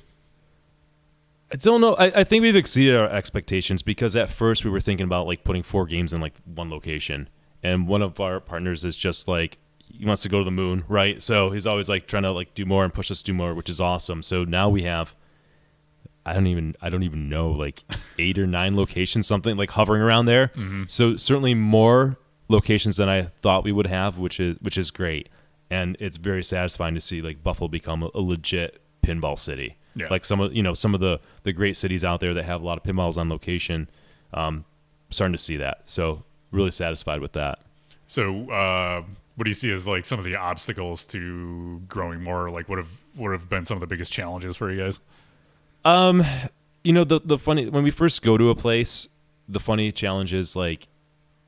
I don't know. I think we've exceeded our expectations because at first we were thinking about like putting 4 games in like one location. And one of our partners is just like, he wants to go to the moon, right? So he's always like trying to like do more and push us to do more, which is awesome. So now we have, I don't even know, like 8 or 9 locations, something like hovering around there. Mm-hmm. So certainly more locations than I thought we would have, which is great. And it's very satisfying to see like Buffalo become a legit pinball city. Yeah. Like some of the great cities out there that have a lot of pinballs on location, starting to see that. So really satisfied with that. So what do you see as like some of the obstacles to growing more? Like what have been some of the biggest challenges for you guys? The funny, when we first go to a place, the funny challenge is like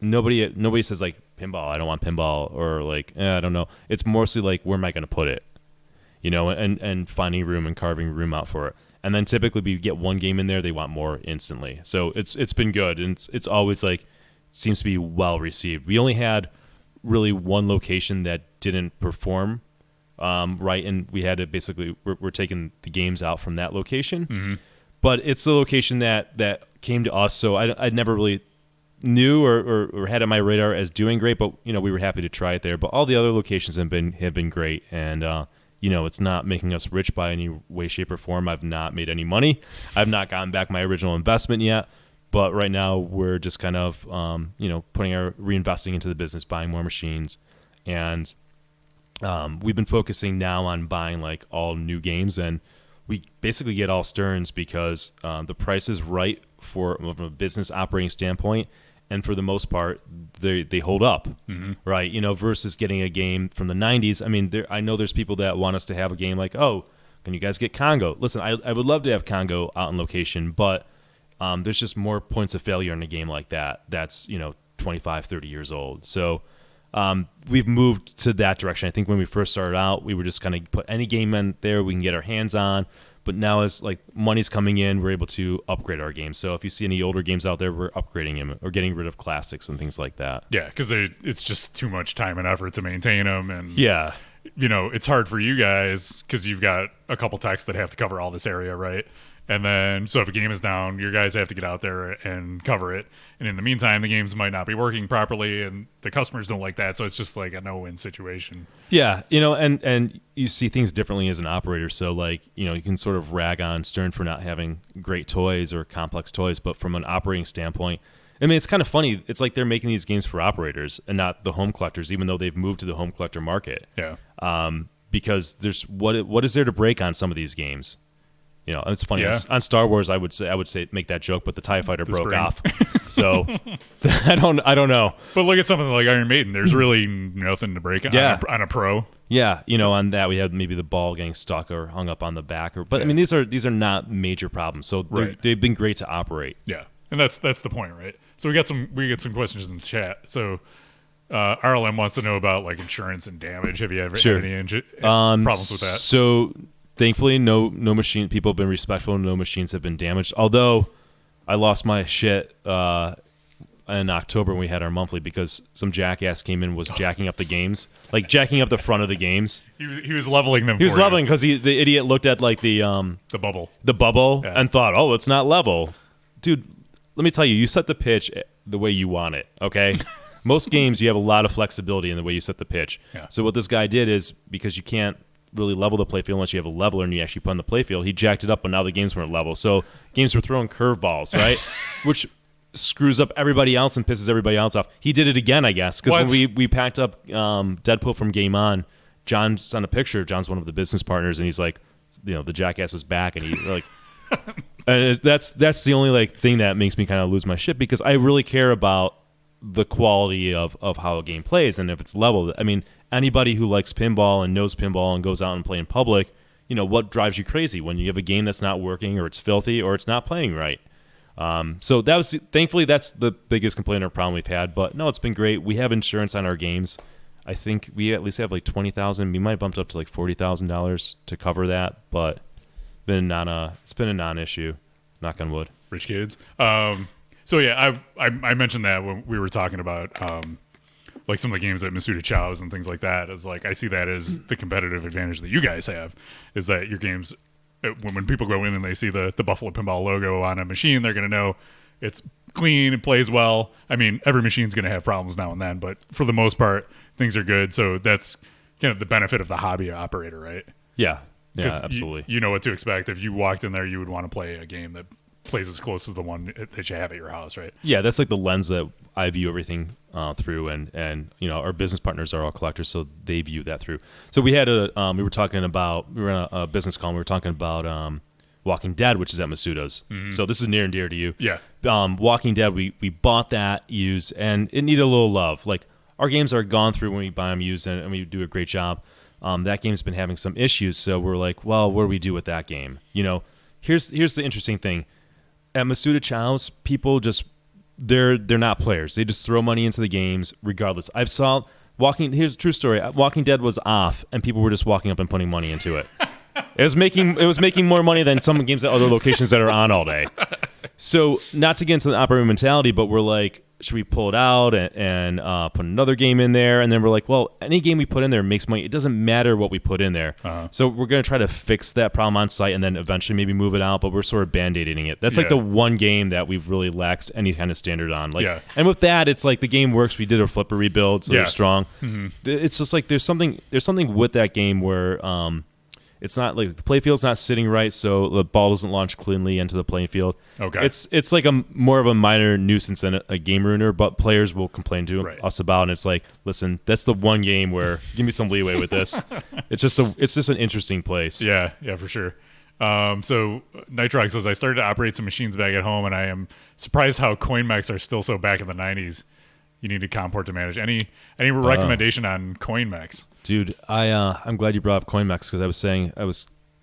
nobody says like pinball, I don't want pinball, or like I don't know. It's mostly like, where am I going to put it? And finding room and carving room out for it. And then typically we get one game in there, they want more instantly. So it's been good, and it's always like seems to be well received. We only had really one location that didn't perform right, and we had to basically we're taking the games out from that location. Mm-hmm. But it's the location that came to us, so I never really knew or had on my radar as doing great, but we were happy to try it there. But all the other locations have been great, and it's not making us rich by any way, shape, or form. I've not made any money. I've not gotten back my original investment yet. But right now we're just kind of reinvesting into the business, buying more machines, and we've been focusing now on buying like all new games, and we basically get all Stearns because the price is right from a business operating standpoint. And for the most part, they hold up, mm-hmm. right? Versus getting a game from the 90s. I mean, I know there's people that want us to have a game like, oh, can you guys get Congo? Listen, I would love to have Congo out in location, but there's just more points of failure in a game like that. That's 25, 30 years old. So we've moved to that direction. I think when we first started out, we were just kind of put any game in there we can get our hands on. But now as like money's coming in, we're able to upgrade our games. So if you see any older games out there, we're upgrading them or getting rid of classics and things like that. Yeah, because it's just too much time and effort to maintain them. And yeah, it's hard for you guys because you've got a couple techs that have to cover all this area, right? And then, so if a game is down, your guys have to get out there and cover it. And in the meantime, the games might not be working properly, and the customers don't like that. So it's just like a no-win situation. Yeah, and you see things differently as an operator. So like, you can sort of rag on Stern for not having great toys or complex toys, but from an operating standpoint, I mean, it's kind of funny. It's like they're making these games for operators and not the home collectors, even though they've moved to the home collector market. Yeah. Because there's what is there to break on some of these games? It's funny. Yeah. On Star Wars, I would say make that joke, but the TIE Fighter broke off. So I don't know. But look at something like Iron Maiden. There's really nothing to break on a pro. Yeah, on that we had maybe the ball getting stuck or hung up on the back, I mean these are not major problems. So they've been great to operate. Yeah, and that's the point, right? So we get some questions in the chat. So RLM wants to know about like insurance and damage. Have you ever Sure. had any problems with that? So thankfully, no machine. People have been respectful. No machines have been damaged. Although I lost my shit in October when we had our monthly because some jackass came in and was jacking up the games, like jacking up the front of the games. He was leveling them. He was leveling because the idiot looked at like the bubble Yeah. and thought, oh, it's not level. Dude, let me tell you, you set the pitch the way you want it, okay? Most games, you have a lot of flexibility in the way you set the pitch. Yeah. So what this guy did is, because you can't really level the playfield unless you have a leveler and you actually put on the playfield, he jacked it up, but now the games weren't level. So games were throwing curveballs, right? Which screws up everybody else and pisses everybody else off. He did it again, I guess, because when we packed up Deadpool from Game On, John sent a picture. John's one of the business partners, and he's like, the jackass was back, and he like... And that's the only like thing that makes me kind of lose my shit, because I really care about the quality of how a game plays and if it's leveled. I mean, anybody who likes pinball and knows pinball and goes out and play in public, what drives you crazy when you have a game that's not working or it's filthy or it's not playing right. So thankfully that's the biggest complaint or problem we've had. But no, it's been great. We have insurance on our games. I think we at least have like $20,000. We might have bumped up to like $40,000 to cover that, but it's been a non-issue. Knock on wood. Rich kids. So yeah, I mentioned that when we were talking about like some of the games that Masuda chows and things like that. As like I see that as the competitive advantage that you guys have, is that your games, when people go in and they see the Buffalo Pinball logo on a machine, they're going to know it's clean, it plays well. I mean, every machine's going to have problems now and then, but for the most part, things are good. So that's kind of the benefit of the hobby operator, right? Yeah, absolutely. You know what to expect. If you walked in there, you would want to play a game that plays as close as the one that you have at your house, right? Yeah, that's like the lens that I view everything through, and our business partners are all collectors, so they view that through. So we had we were in a business call, and we were talking about Walking Dead, which is at Masuda's. Mm-hmm. So this is near and dear to you. Yeah. Walking Dead, we bought that used, and it needed a little love. Like, our games are gone through when we buy them used, and we do a great job. That game's been having some issues, so we're like, well, what do we do with that game? Here's the interesting thing. At Masuda Chow's, people just they're not players. They just throw money into the games regardless. Here's a true story. Walking Dead was off, and people were just walking up and putting money into it. It was making more money than some games at other locations that are on all day. So, not to get into the operator mentality, but we're like, should we pull it out and put another game in there? And then we're like, well, any game we put in there makes money. It doesn't matter what we put in there. Uh-huh. So we're going to try to fix that problem on site and then eventually maybe move it out, but we're sort of band-aiding it. That's like the one game that we've really lacked any kind of standard on. And with that, it's like the game works. We did a flipper rebuild, so they're strong. Mm-hmm. It's just like there's something with that game where it's not like the playfield's not sitting right, so the ball doesn't launch cleanly into the playing field. Okay, it's like a more of a minor nuisance than a game ruiner, but players will complain to us about. And it's like, listen, that's the one game where give me some leeway with this. It's just an interesting place. Yeah, for sure. So Nitrox says, I started to operate some machines back at home, and I am surprised how CoinMechs are still so back in the 90s. You need a comport to manage. Any recommendation on CoinMechs? Dude, I'm glad you brought up CoinMechs, because I was saying I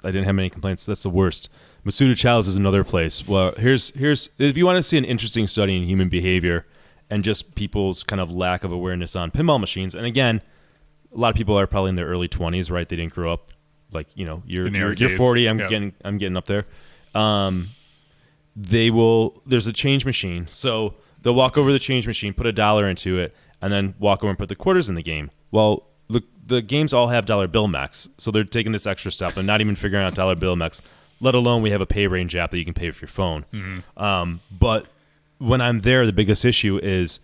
didn't have many complaints. That's the worst. Masuda Chow's is another place. Well, here's if you want to see an interesting study in human behavior and just people's kind of lack of awareness on pinball machines. And again, a lot of people are probably in their early 20s, right? They didn't grow up like you're 40. I'm getting up there. There's a change machine, so they'll walk over to the change machine, put $1 into it, and then walk over and put the quarters in the game. Well, the games all have dollar bill mechs, so they're taking this extra step and not even figuring out dollar bill mechs, let alone we have a pay range app that you can pay with your phone. Mm-hmm. But when I'm there, the biggest issue is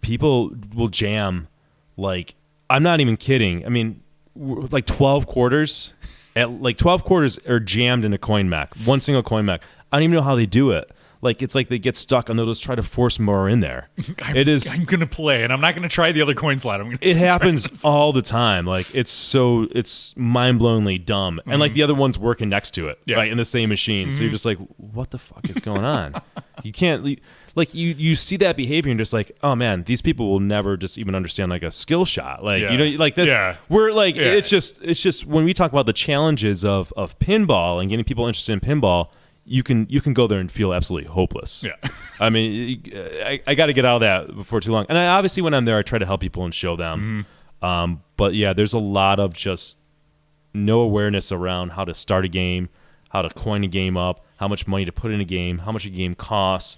people will jam, like, I'm not even kidding. I mean, like 12 quarters are jammed in a coin mech, one single coin mech. I don't even know how they do it. Like, it's like they get stuck and they'll just try to force more in there. I'm going to play, and I'm not going to try the other coin slot. It happens all the time. Like, it's mind-blowingly dumb. Mm-hmm. And, like, the other one's working next to it, right, in the same machine. Mm-hmm. So you're just like, what the fuck is going on? You can't, like, you see that behavior and just like, oh, man, these people will never just even understand, like, a skill shot. Like, like this. Yeah. We're, like, it's just when we talk about the challenges of pinball and getting people interested in pinball, you can go there and feel absolutely hopeless. Yeah. I mean, I got to get out of that before too long. And I obviously, when I'm there, I try to help people and show them. But yeah, there's a lot of just no awareness around how to start a game, how to coin a game up, how much money to put in a game, how much a game costs.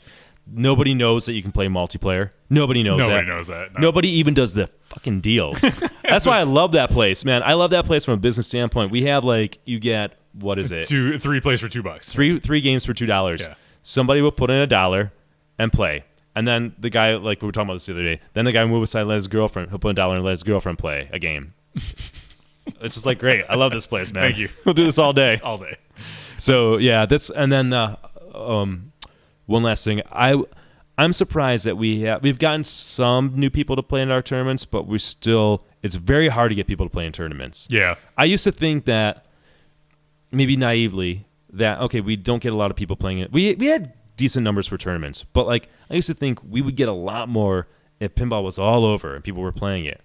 Nobody knows that you can play multiplayer. Nobody knows Nobody knows that. No. Nobody even does the fucking deals. That's why I love that place, man. I love that place from a business standpoint. We have you get, what is it? 3 plays for $2. Three games for $2. Yeah. Somebody will put in $1 and play. And then the guy, like we were talking about this the other day, then the guy will move aside and let his girlfriend, he'll put $1 and let his girlfriend play a game. It's just great. I love this place, man. Thank you. We'll do this all day. All day. So yeah, and then one last thing. I'm surprised that we've gotten some new people to play in our tournaments, but it's very hard to get people to play in tournaments. Yeah. I used to think that, maybe naively, that okay, we don't get a lot of people playing it. We had decent numbers for tournaments, but I used to think we would get a lot more if pinball was all over and people were playing it.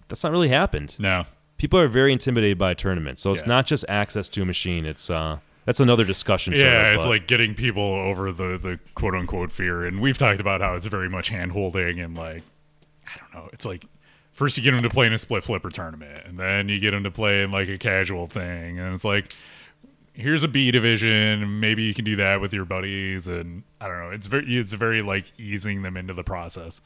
That's not really happened. No. People are very intimidated by tournaments, so it's not just access to a machine. It's that's another discussion. Yeah, it's like getting people over the quote unquote fear, and we've talked about how it's very much hand holding and I don't know. It's first you get them to play in a split flipper tournament, and then you get them to play in a casual thing, and it's here's a B division, maybe you can do that with your buddies, and I don't know. It's very easing them into the process.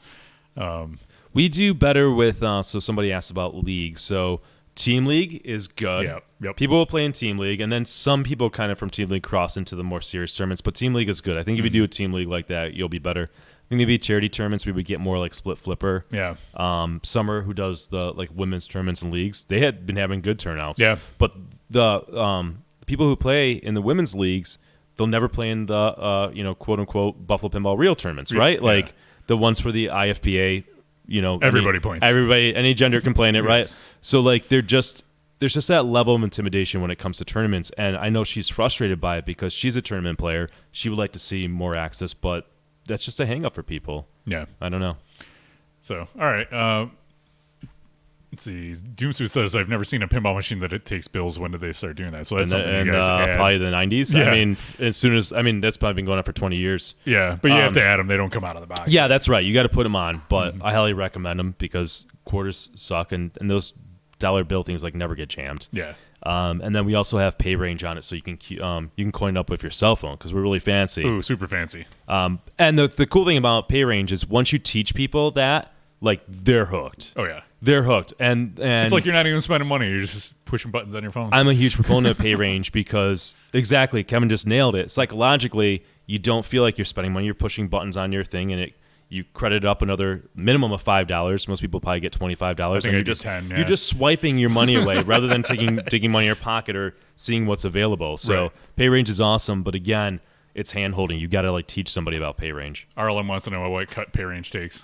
We do better with. So somebody asked about league. So Team League is good. Yep. People will play in Team League, and then some people kind of from Team League cross into the more serious tournaments. But Team League is good. I think if you do a Team League like that, you'll be better. I think maybe charity tournaments we would get more split flipper. Yeah. Summer, who does the women's tournaments and leagues, they had been having good turnouts. Yeah. But the people who play in the women's leagues, they'll never play in the quote unquote Buffalo Pinball real tournaments, right? Yeah. The ones for the IFPA. Everybody points. Everybody, any gender can play in it, Yes. right? So there's just that level of intimidation when it comes to tournaments, and I know she's frustrated by it because she's a tournament player. She would like to see more access, but that's just a hang up for people. Yeah. I don't know. So, all right. Let's see. Doomsu says, I've never seen a pinball machine that it takes bills. When did they start doing that? So that's something you guys add. Probably the 90s. Yeah. I mean, that's probably been going on for 20 years. Yeah, but you have to add them. They don't come out of the box. Yeah, that's right. You got to put them on, but I highly recommend them because quarters suck, and those dollar bill things never get jammed. Yeah. And then we also have pay range on it, so you can coin it up with your cell phone because we're really fancy. Ooh, super fancy. And the cool thing about pay range is once you teach people that, they're hooked. Oh, yeah. They're hooked. And It's you're not even spending money. You're just pushing buttons on your phone. I'm a huge proponent of pay range because, exactly, Kevin just nailed it. Psychologically, you don't feel like you're spending money. You're pushing buttons on your thing, and you credit up another minimum of $5. Most people probably get $25. And you're just swiping your money away rather than digging money in your pocket or seeing what's available. So Right. pay range is awesome, but again, it's hand holding. You got to teach somebody about pay range. RLM wants to know what cut pay range takes.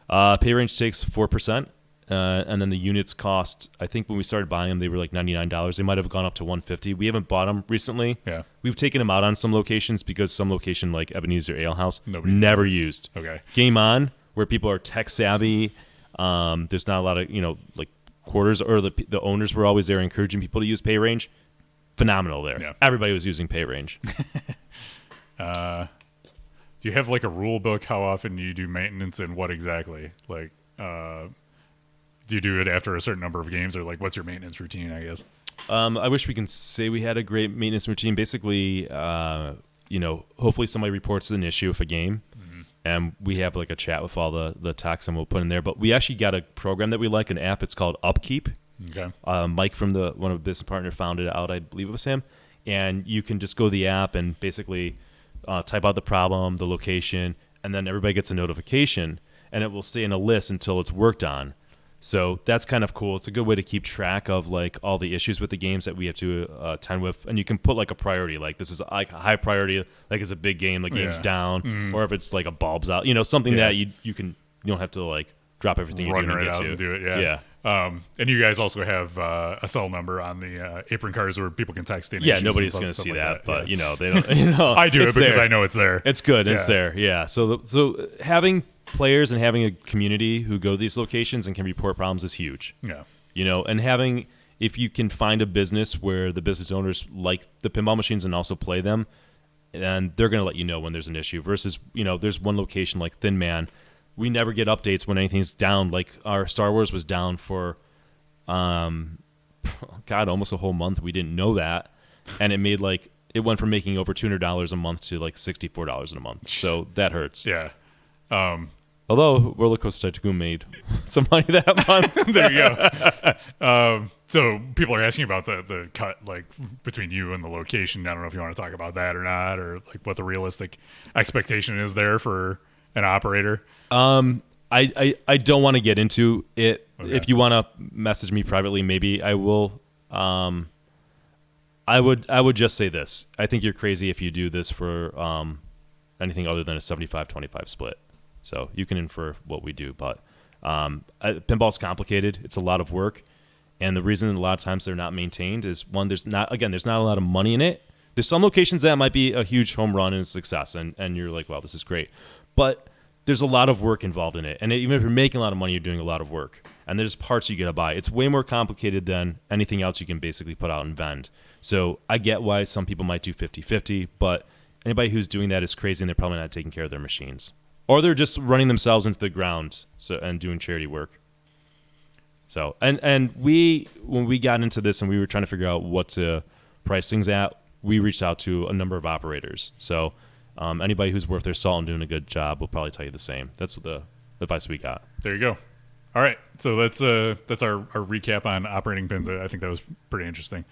Pay range takes 4%. And then the units cost, I think when we started buying them, they were $99. They might have gone up to $150. We haven't bought them recently. Yeah. We've taken them out on some locations because some location like Ebenezer Ale House, Nobody never uses used. Okay. Game On, where people are tech savvy. There's not a lot of, quarters, or the owners were always there encouraging people to use pay range. Phenomenal there. Yeah. Everybody was using pay range. Do you have a rule book? How often do you do maintenance and what exactly? Do you do it after a certain number of games, or what's your maintenance routine, I guess? I wish we can say we had a great maintenance routine. Basically, hopefully somebody reports an issue with a game, and we have a chat with all the techs and we'll put in there. But we actually got a program that we like, an app. It's called Upkeep. Okay. Mike from one of the business partner found it out. I believe it was him. And you can just go to the app and basically type out the problem, the location, and then everybody gets a notification, and it will stay in a list until it's worked on. So that's kind of cool. It's a good way to keep track of all the issues with the games that we have to attend with, and you can put a priority. This is a high priority, it's a big game, the game's down, or if it's a bulb's out, something that you don't have to drop everything Run you're doing right to out get and to. do it. Yeah. And you guys also have a cell number on the apron cards where people can text in. Yeah, nobody's going to see that, but yeah. they don't. I do it because there. I know it's there. It's good. Yeah. It's there. Yeah. So having players and having a community who go to these locations and can report problems is huge. Yeah. And if you can find a business where the business owners like the pinball machines and also play them, and they're going to let you know when there's an issue. Versus, there's one location like Thin Man. We never get updates when anything's down. Like our Star Wars was down for, almost a whole month. We didn't know that, and it went from making over $200 a month to like $64 a month. So that hurts. Yeah. Although Roller Coaster Tycoon made some money that month. There you go. So people are asking about the cut, like between you and the location. I don't know if you want to talk about that or not, or like what the realistic expectation is there for an operator. I don't want to get into it. Okay. If you want to message me privately, maybe I will. I would just say this. I think you're crazy if you do this for anything other than a 75-25 split. So you can infer what we do, but pinball's complicated. It's a lot of work, and the reason a lot of times they're not maintained is one, there's not a lot of money in it. There's some locations that might be a huge home run and success, and you're like, wow, this is great, but there's a lot of work involved in it, and even if you're making a lot of money, you're doing a lot of work, and there's parts you gotta buy. It's way more complicated than anything else you can basically put out and vend. So I get why some people might do 50-50, but anybody who's doing that is crazy, and they're probably not taking care of their machines. Or they're just running themselves into the ground and doing charity work. So and when we got into this and we were trying to figure out what to price things at, we reached out to a number of operators. So anybody who's worth their salt and doing a good job will probably tell you the same. That's the advice we got. There you go. All right, so that's our recap on operating pins. I think that was pretty interesting.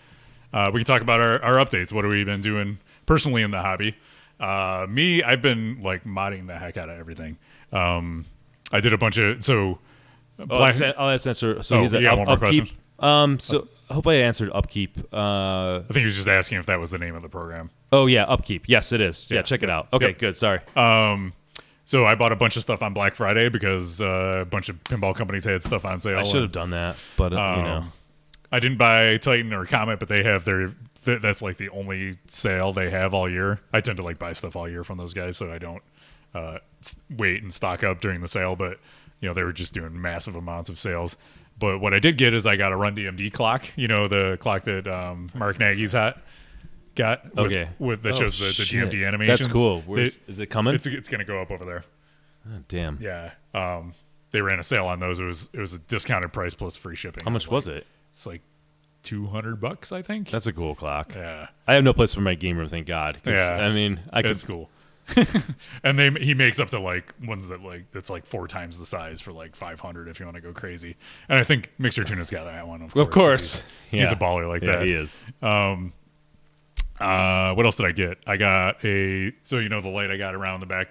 We can talk about our updates. What have we been doing personally in the hobby? I've been like modding the heck out of everything. I did a bunch of I'll answer. So he's you got one more upkeep. question? So I hope I answered upkeep. I think he was just asking if that was the name of the program. Oh yeah, upkeep. Yes, it is. Yeah, check it out. Okay, Yep. good. Sorry. So I bought a bunch of stuff on Black Friday because a bunch of pinball companies had stuff on sale. I should have done that, but I didn't buy Titan or Comet, but they have that's like the only sale they have all year. I tend to like buy stuff all year from those guys, so I don't wait and stock up during the sale. But they were just doing massive amounts of sales. But what I did get is I got a Run DMD clock. The clock that Mark Nagy's got. With that shows the DMD animations. That's cool. Is it coming? It's going to go up over there. Oh, damn. Yeah. They ran a sale on those. It was a discounted price plus free shipping. How much was it? It's like $200, I think. That's a cool clock. Yeah. I have no place for my game room, thank God. Yeah. I mean, That's cool. And he makes up to like ones that's like 4 times the size for like $500 if you want to go crazy. And I think Mixer Tuna's got that one. Of course. He's a baller like that. He is. What else did I get? I got the light I got around the back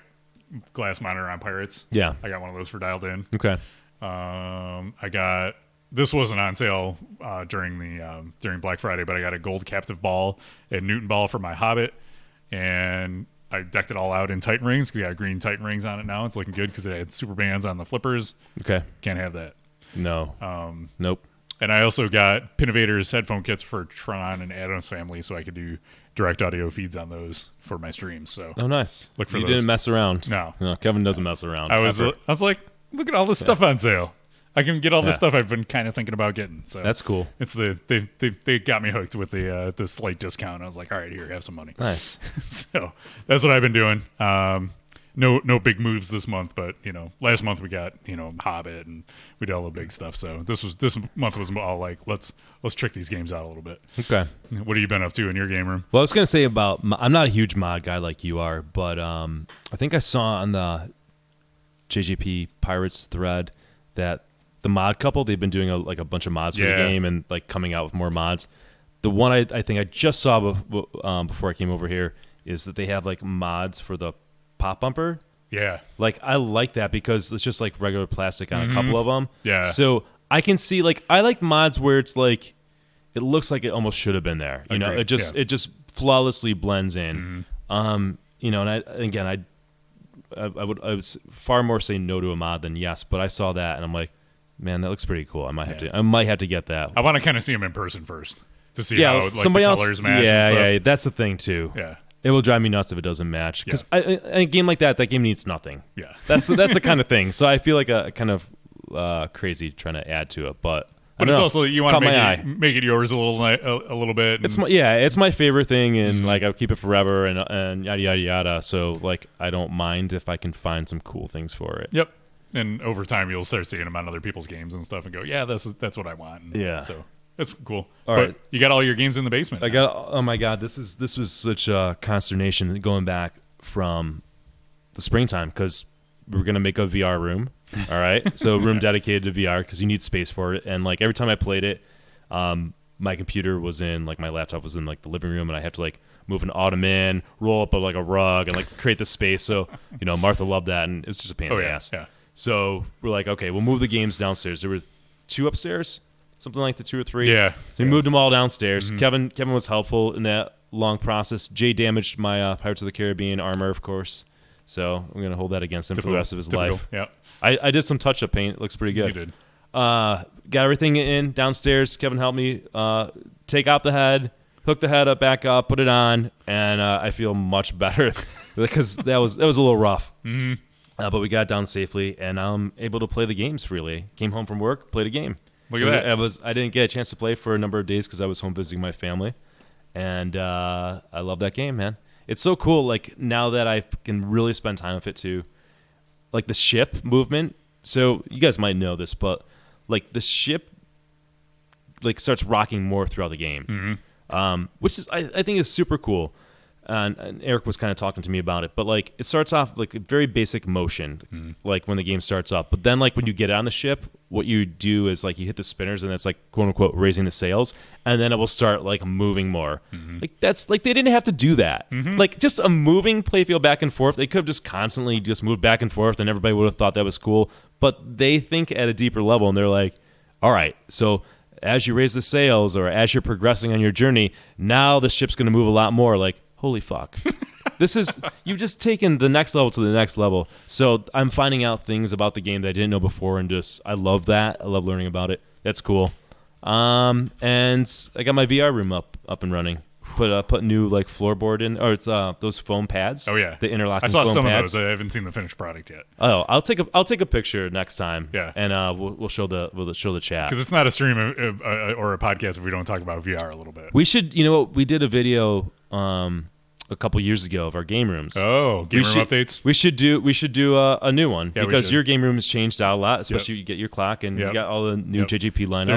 glass monitor on Pirates. Yeah. I got one of those for dialed in. Okay. This wasn't on sale during Black Friday, but I got a gold captive ball and Newton ball for my Hobbit, and I decked it all out in Titan rings because I got green Titan rings on it now. It's looking good because it had super bands on the flippers. Okay. Can't have that. No. Nope. And I also got Pinnovators headphone kits for Tron and Adam's Family, so I could do direct audio feeds on those for my streams. So nice. Look for you those. didn't mess around. No, Kevin doesn't mess around. I was like, look at all this stuff on sale. I can get all this stuff I've been kind of thinking about getting. So that's cool. It's they got me hooked with the slight discount. I was like, all right, here, have some money. Nice. So that's what I've been doing. No big moves this month, but last month we got Hobbit and we did all the big stuff. So this month was all like let's trick these games out a little bit. Okay. What have you been up to in your game room? Well, I was gonna say about I'm not a huge mod guy like you are, but I think I saw on the JJP Pirates thread that the mod couple, they've been doing a bunch of mods for the game and like coming out with more mods. The one I think I just saw before I came over here is that they have like mods for the pop bumper. Yeah. Like I like that because it's just like regular plastic on a couple of them. Yeah. So I can see I like mods where it's like it looks like it almost should have been there. It just flawlessly blends in. And I would far more say no to a mod than yes, but I saw that and I'm like, man, that looks pretty cool. I might have to get that. I want to kind of see them in person first to see how somebody the colors match. Yeah, that's the thing too. Yeah. It will drive me nuts if it doesn't match because a game like that game needs nothing. Yeah, that's the kind of thing. So I feel like a kind of crazy trying to add to it, but But I it's know. also you want Caught to my eye. make it yours a little bit. It's my favorite thing, and like I'll keep it forever, and yada yada yada. So like I don't mind if I can find some cool things for it. Yep. And over time, you'll start seeing them on other people's games and stuff, and go, yeah, that's what I want. And Yeah. So that's cool. All but right. you got all your games in the basement. I got. Oh my god, this was such a consternation going back from the springtime because we were gonna make a VR room. All right, so a room dedicated to VR because you need space for it. And like every time I played it, my computer was in like my laptop was in like the living room, and I have to like move an ottoman, roll up like a rug, and like create the space. So Martha loved that, and it's just a pain in the ass. Yeah. So we're like, okay, we'll move the games downstairs. There were 2 upstairs, something like the 2 or 3. Yeah. So we moved them all downstairs. Kevin was helpful in that long process. Jay damaged my Pirates of the Caribbean armor, of course. So I'm gonna hold that against him for the rest of his life. Yeah. I did some touch-up paint. It looks pretty good. You did. Got everything in downstairs. Kevin helped me take out the head, hook the head up back up, put it on, and I feel much better because that was a little rough. Mm-hmm. But we got it down safely, and I'm able to play the games freely. Came home from work, played a game. Look at that. I didn't get a chance to play for a number of days because I was home visiting my family, and I love that game, man. It's so cool. Like now that I can really spend time with it too, like the ship movement. So you guys might know this, but like the ship, like starts rocking more throughout the game, which is I think is super cool. And Eric was kind of talking to me about it, but like it starts off like a very basic motion, like when the game starts up. But then like when you get on the ship, what you do is like you hit the spinners, and that's like quote unquote raising the sails, and then it will start like moving more. Like that's like they didn't have to do that. Like just a moving playfield back and forth. They could have just constantly just moved back and forth, and everybody would have thought that was cool. But they think at a deeper level, and they're like, all right, so as you raise the sails or as you're progressing on your journey, now the ship's going to move a lot more. Like, holy fuck. You've just taken the next level to the next level. So I'm finding out things about the game that I didn't know before, and just I love that. I love learning about it. That's cool. And I got my VR room up and running. Put new like floorboard in, or it's those foam pads. Oh yeah, the interlocking. I saw foam some pads. of those. I haven't seen the finished product yet. Oh, I'll take a picture next time. Yeah, and we'll show the chat because it's not a stream or a podcast if we don't talk about VR a little bit. We should, we did a video a couple years ago of our game rooms. Oh, game room updates. We should do a new one because your game room has changed out a lot. Especially you get your clock and you got all the new JGP lineup.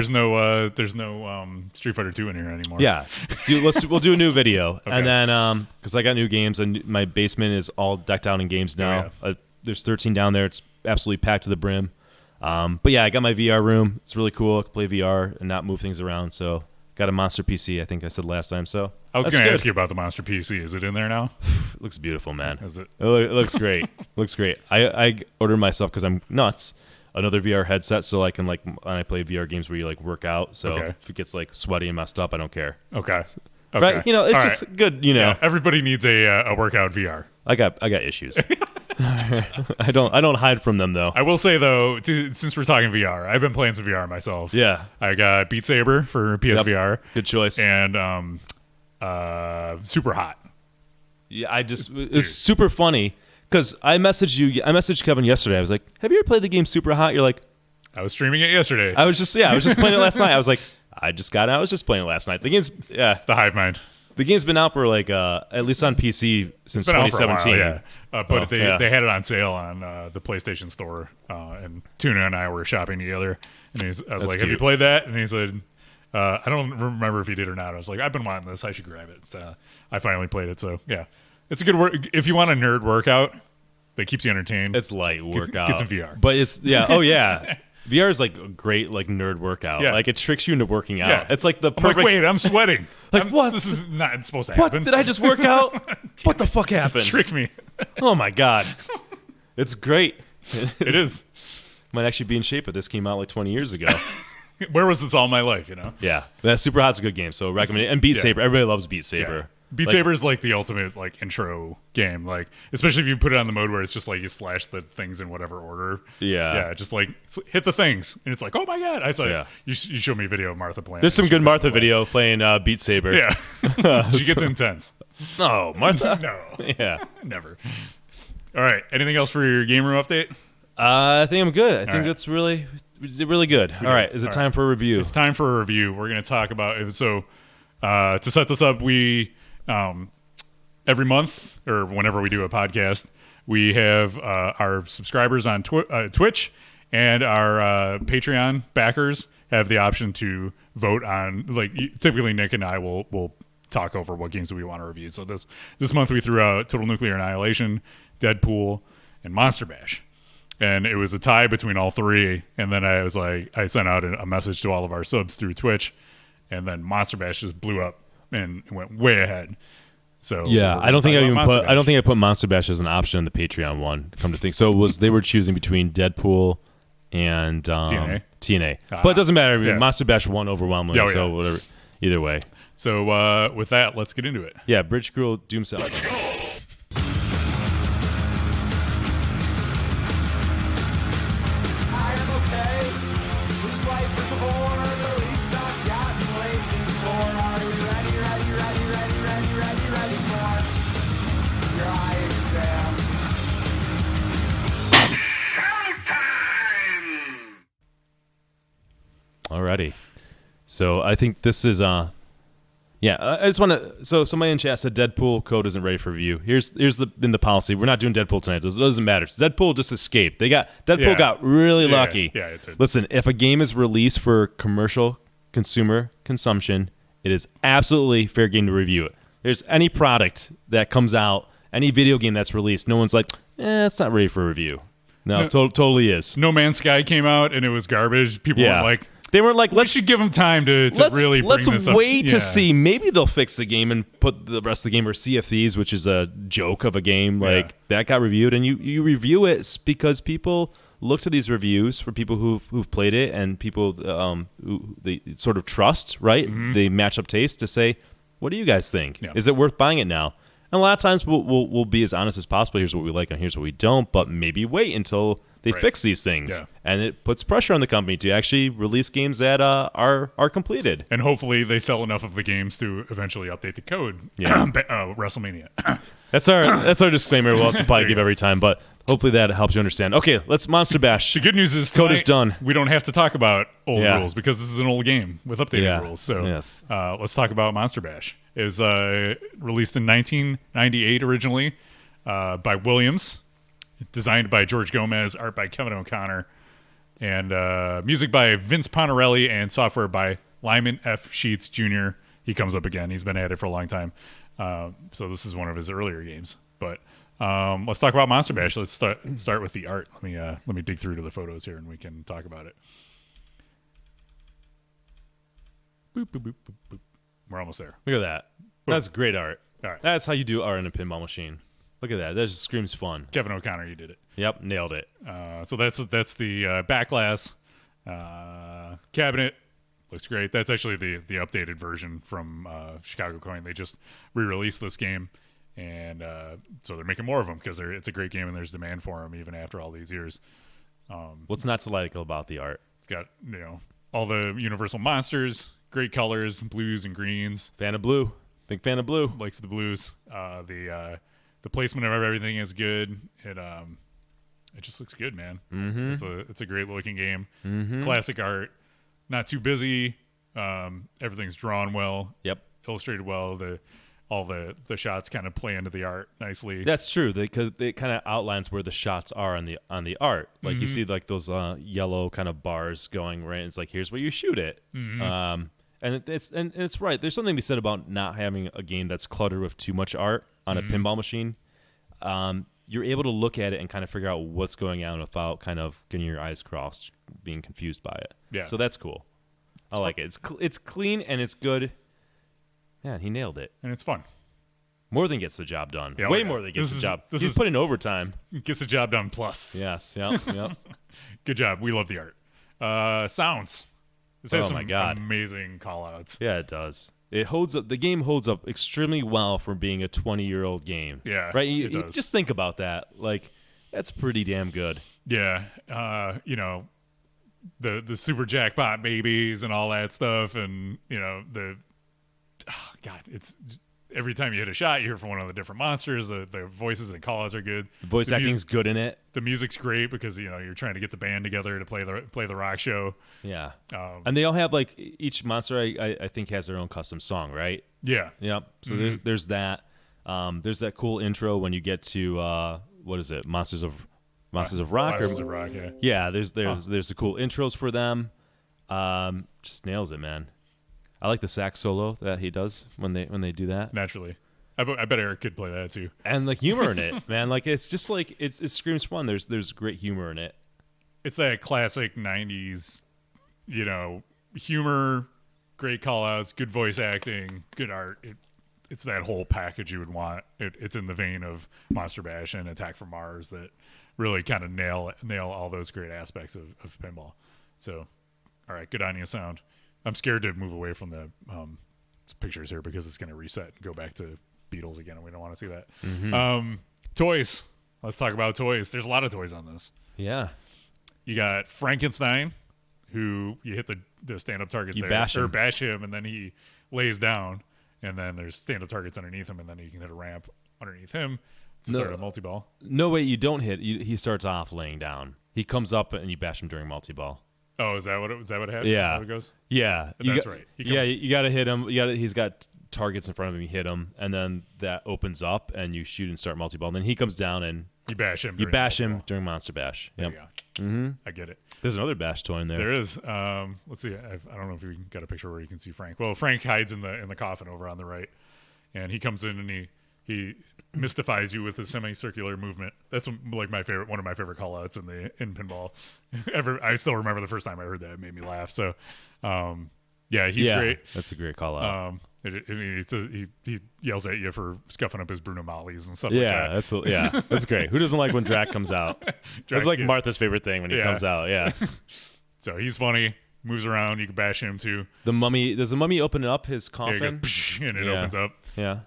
There's no Street Fighter 2 in here anymore. Yeah, we'll do a new video, and then because I got new games and my basement is all decked out in games now. There's 13 down there. It's absolutely packed to the brim. But yeah, I got my VR room. It's really cool. I can play VR and not move things around. So. Got a monster PC, I think I said last time. So I was going to ask you about the monster PC. Is it in there now? It looks beautiful, man. Is it? It looks great. Looks great. I ordered myself because I'm nuts. Another VR headset, so I can like when I play VR games where you like work out. So if it gets like sweaty and messed up, I don't care. Okay. Right? It's all just good. Yeah, everybody needs a workout VR. I got issues. I don't hide from them though. I will say though, since we're talking VR, I've been playing some VR myself. Yeah, I got Beat Saber for PSVR. Good choice. And Super Hot. Yeah, it's super funny because I messaged Kevin yesterday. I was like, "Have you ever played the game Super Hot?" You're like, "I was streaming it yesterday." I was just playing it last night. I was like, I just got it. I was just playing it last night. The game's it's the hive mind. The game's been out for like at least on PC since 2017. While, but they had it on sale on the PlayStation Store, and Tuna and I were shopping together. And I was like, cute. "Have you played that?" And he said, "I don't remember if he did or not." I was like, "I've been wanting this. I should grab it." So I finally played it. So yeah, it's a good work if you want a nerd workout that keeps you entertained. It's light workout. Get some VR, but it's Oh yeah. VR is like a great like nerd workout. Yeah. Like it tricks you into working out. Yeah. It's like the perfect. I'm like, wait, I'm sweating. What? This is not supposed to happen. What? Did I just work out? What the fuck happened? Trick me. Oh my god. It's great. It is. Might actually be in shape if this came out like 20 years ago. Where was this all my life, Yeah. That Super Hot's a good game, so recommend it. And Beat Saber. Everybody loves Beat Saber. Yeah. Beat Saber is like the ultimate like intro game, like especially if you put it on the mode where it's just like you slash the things in whatever order. Yeah, just like hit the things, and it's like, oh my god! I saw you showed me a video of Martha playing. There's some good Martha video playing Beat Saber. Yeah, she gets intense. No, Martha. No. Yeah, never. All right. Anything else for your game room update? I think I'm good. I think that's really really good. All right, is it time for a review? It's time for a review. We're going to talk about to set this up, we every month or whenever we do a podcast, we have our subscribers on Twitch and our Patreon backers have the option to vote on, like, typically Nick and I will talk over what games we want to review. So this month we threw out Total Nuclear Annihilation, Deadpool, and Monster Bash. And it was a tie between all three. And then I sent out a message to all of our subs through Twitch, and then Monster Bash just blew up and went way ahead. So yeah, I don't think I put Monster Bash as an option in the Patreon one. Come to think, so they were choosing between Deadpool and TNA. But it doesn't matter. Yeah. Monster Bash won overwhelmingly. Yeah. So whatever. Either way. So with that, let's get into it. Yeah, Bridge Girl Doom Cell. Alrighty. So I think this is I just want to. So somebody in chat said Deadpool code isn't ready for review. Here's the policy. We're not doing Deadpool tonight. It doesn't matter. So Deadpool just escaped. Deadpool got really lucky. Yeah, it did. Listen, if a game is released for commercial consumer consumption, it is absolutely fair game to review it. There's any product that comes out, any video game that's released, no one's like, it's not ready for review. No, totally is. No Man's Sky came out and it was garbage. People were like, they weren't like, we should give them time to really bring this up. Let's wait to see. Maybe they'll fix the game and put the rest of the game, or Sea of Thieves, which is a joke of a game, that got reviewed. And you review it because people look to these reviews for people who've played it and people who they sort of trust, right? Mm-hmm. They match up taste to say, what do you guys think? Yeah. Is it worth buying it now? And a lot of times we'll be as honest as possible. Here's what we like and here's what we don't. But maybe wait until they fix these things. Yeah. And it puts pressure on the company to actually release games that are completed. And hopefully they sell enough of the games to eventually update the code. Yeah. WrestleMania. That's our disclaimer we'll have to probably give every time. But hopefully that helps you understand. Okay, let's Monster Bash. The good news is code is done. We don't have to talk about old rules because this is an old game with updated rules. So let's talk about Monster Bash. It was released in 1998 originally by Williams, designed by George Gomez, art by Kevin O'Connor, and music by Vince Pontarelli, and software by Lyman F. Sheets Jr. He comes up again. He's been at it for a long time. So this is one of his earlier games. But let's talk about Monster Bash. Let's start with the art. Let me dig through to the photos here, and we can talk about it. Boop, boop, boop, boop, boop. We're almost there. Look at that. Boom. That's great art. All right. That's how you do art in a pinball machine. Look at that. That just screams fun. Kevin O'Connor, you did it. Yep, nailed it. So that's the back glass cabinet. Looks great. That's actually the updated version from Chicago Coin. They just re-released this game, and so they're making more of them because it's a great game and there's demand for them even after all these years. What's not to like about the art? It's got all the Universal monsters, great colors, blues and greens. Fan of blue. Big fan of blue. Likes the blues. The placement of everything is good. It just looks good, man. Mm-hmm. It's a great looking game. Mm-hmm. Classic art. Not too busy. Everything's drawn well. Yep. Illustrated well. All the shots kind of play into the art nicely. That's true. Because it kind of outlines where the shots are on the art. Like you see like those yellow kind of bars going right. It's like here's where you shoot it. Mm-hmm. And it's right. There's something to be said about not having a game that's cluttered with too much art on a pinball machine. You're able to look at it and kind of figure out what's going on without kind of getting your eyes crossed, being confused by it. Yeah. So that's cool. I like it. It's clean and it's good. Yeah, he nailed it. And it's fun. More than gets the job done. Yeah, Way more than gets the job. He's put in overtime. Gets the job done plus. Yes. Yep. Good job. We love the art. Sounds. This has some amazing call-outs. Yeah, it does. It holds up. The game holds up extremely well for being a 20-year-old game. Yeah, right. You just think about that. Like, that's pretty damn good. Yeah. The super jackpot babies and all that stuff, and every time you hit a shot, you hear from one of the different monsters. The voices and call outs are good. The voice acting's good in it. The music's great because you're trying to get the band together to play the rock show. Yeah, and they all have like each monster. I think has their own custom song, right? Yeah. Yep. So there's that. There's that cool intro when you get to what is it? Monsters of Rock. Monsters of Rock. Yeah. Yeah. There's the cool intros for them. Just nails it, man. I like the sax solo that he does when they do that. Naturally. I bet Eric could play that too. And like humor in it, man. Like it's just like it screams fun. There's great humor in it. It's that classic 90s, humor, great call outs, good voice acting, good art. It's that whole package you would want. It's in the vein of Monster Bash and Attack from Mars that really kind of nail all those great aspects of pinball. So, all right, good on you, sound. I'm scared to move away from the pictures here because it's going to reset and go back to Beatles again, and we don't want to see that. Mm-hmm. Toys. Let's talk about toys. There's a lot of toys on this. Yeah. You got Frankenstein, who you hit the stand-up targets You there. bash him. And then he lays down, and then there's stand-up targets underneath him, and then you can hit a ramp underneath him to start a multi-ball. No, wait, you don't hit. He starts off laying down. He comes up, and you bash him during multi-ball. Oh, is that what happens? Yeah. How it goes? Yeah. That's right. You got to hit him. He's got targets in front of him. You hit him, and then that opens up, and you shoot and start multi-ball. And then he comes down, and you bash him. During Monster Bash. There Yep. you go. Mm-hmm. I get it. There's another bash toy in there. There is. Let's see. I don't know if we got a picture where you can see Frank. Well, Frank hides in the coffin over on the right, and he comes in and he mystifies you with his semicircular movement. That's like one of my favorite callouts in pinball. I still remember the first time I heard that. It made me laugh. So, he's great. That's a great call out. He yells at you for scuffing up his Bruno Mollies and stuff like that. That's great. Who doesn't like when Drac comes out? That's like Martha's favorite thing when he comes out. Yeah. So he's funny. Moves around. You can bash him too. The mummy. Does the mummy open up his coffin? Yeah, and it opens up. Yeah.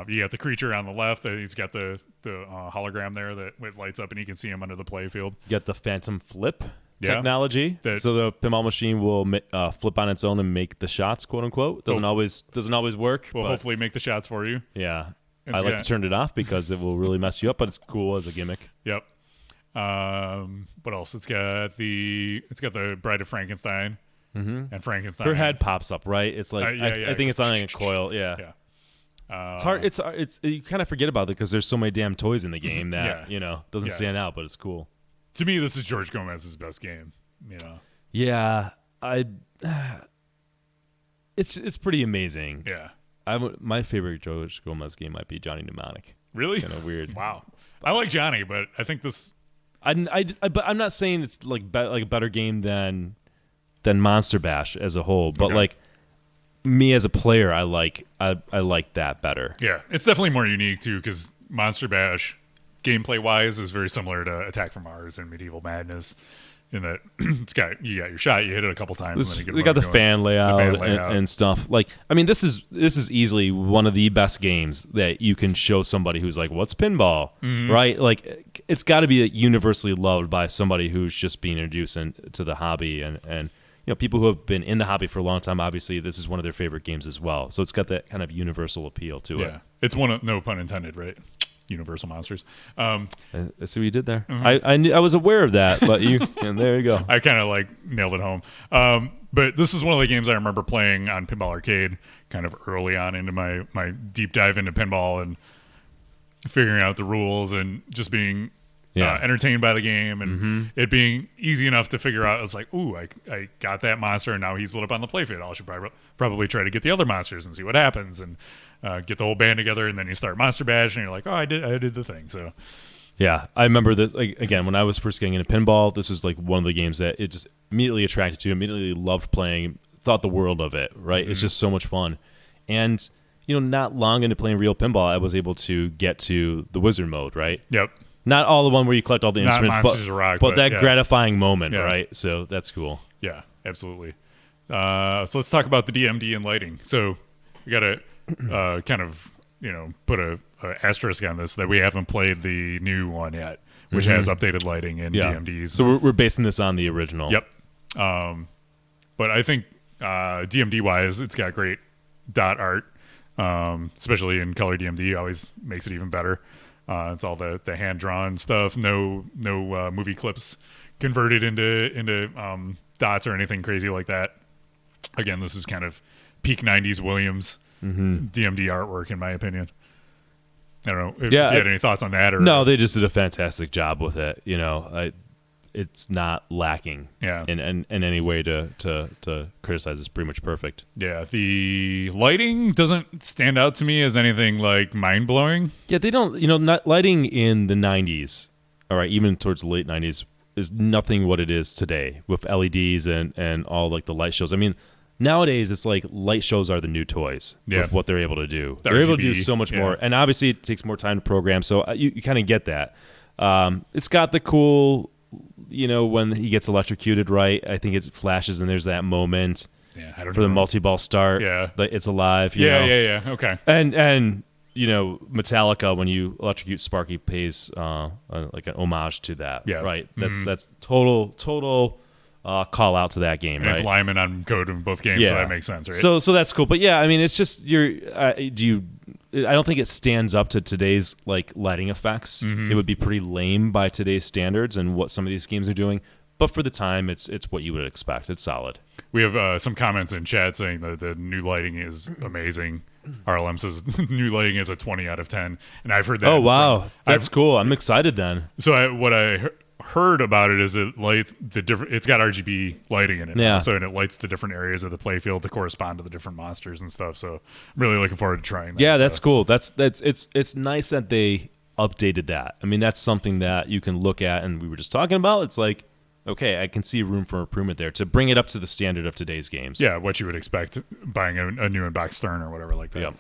You got the creature on the left. He's got the hologram there that lights up, and you can see him under the playfield. You got the phantom flip technology. So the pinball machine will flip on its own and make the shots, quote unquote. Doesn't always work. Will hopefully make the shots for you. Yeah. I like to turn it off because it will really mess you up, but it's cool as a gimmick. Yep. What else? It's got the Bride of Frankenstein. Mm-hmm. And Frankenstein. Her head pops up, right? It's like I think it's on like a coil. Yeah. It's hard. It's you kind of forget about it because there's so many damn toys in the game that doesn't stand out, but it's cool. To me, this is George Gomez's best game. Yeah, it's pretty amazing. Yeah. My favorite George Gomez game might be Johnny Mnemonic. Really? Kind of weird. Wow. I like Johnny, but I think this. But I'm not saying it's like a better game than Monster Bash as a whole, but like me as a player, I like that better. Yeah, it's definitely more unique too because Monster Bash, gameplay wise, is very similar to Attack from Mars and Medieval Madness. In that you got your shot, you hit it a couple times. And then they got the fan layout and stuff. Like, I mean, this is easily one of the best games that you can show somebody who's like, "What's pinball?" Mm-hmm. Right? Like, it's got to be universally loved by somebody who's just being introduced to the hobby, and people who have been in the hobby for a long time. Obviously, this is one of their favorite games as well. So it's got that kind of universal appeal to it. Yeah, it's one of no pun intended, right? Universal monsters. I see what you did there. Mm-hmm. I was aware of that, but and there you go. I kind of nailed it home. But this is one of the games I remember playing on Pinball Arcade kind of early on into my deep dive into pinball and figuring out the rules and just being entertained by the game and it being easy enough to figure out. It's like, ooh, I got that monster and now he's lit up on the playfield. I should probably try to get the other monsters and see what happens and get the whole band together, and then you start Monster Bash and you're like, oh, I did the thing. So yeah, I remember this again when I was first getting into pinball. This was like one of the games that it just immediately attracted to, immediately loved playing, thought the world of it. Right, it's just so much fun. And not long into playing real pinball, I was able to get to the wizard mode. Right. Yep. Not all the one where you collect all the instruments, but that gratifying moment, right? So that's cool. Yeah, absolutely. So let's talk about the DMD and lighting. So we got to kind of put a asterisk on this that we haven't played the new one yet, which has updated lighting and DMDs. So we're basing this on the original. Yep. But I think DMD wise, it's got great dot art. especially in color DMD, always makes it even better. It's all the hand drawn stuff. No movie clips converted into dots or anything crazy like that. Again, this is kind of peak 90s Williams DMD artwork, in my opinion. I don't know if you had any thoughts on that. Or no, they just did a fantastic job with it. It's not lacking in any way to criticize. It's pretty much perfect. Yeah, the lighting doesn't stand out to me as anything like mind-blowing. Yeah, they don't, not lighting in the 90s, all right, even towards the late 90s, is nothing what it is today with LEDs and all like the light shows. I mean, nowadays it's like light shows are the new toys with what they're able to do. They're able to do so much more, and obviously it takes more time to program, so you kind of get that. It's got the cool, when he gets electrocuted, right? I think it flashes and there's that moment for the multi-ball start. Yeah. It's alive. Yeah. Okay. And Metallica, when you electrocute Sparky, pays like an homage to that. Yeah. Right. That's total call out to that game. And right. It's Lyman on code in both games, so that makes sense, right? So that's cool. But yeah, I mean, it's just I don't think it stands up to today's like lighting effects. It would be pretty lame by today's standards and what some of these games are doing. But for the time, it's what you would expect. It's solid. We have some comments in chat saying that the new lighting is amazing. RLM says new lighting is a 20 out of 10, and I've heard that. Oh wow, that's cool. I'm excited then. So what I heard about it is it lights the different. It's got RGB lighting in it, and it lights the different areas of the playfield to correspond to the different monsters and stuff. So I'm really looking forward to trying that. Yeah, that's cool. It's nice that they updated that. I mean, that's something that you can look at, and we were just talking about. It's like, okay, I can see room for improvement there to bring it up to the standard of today's games. Yeah, what you would expect buying a new in-box Stern or whatever like that. Yep.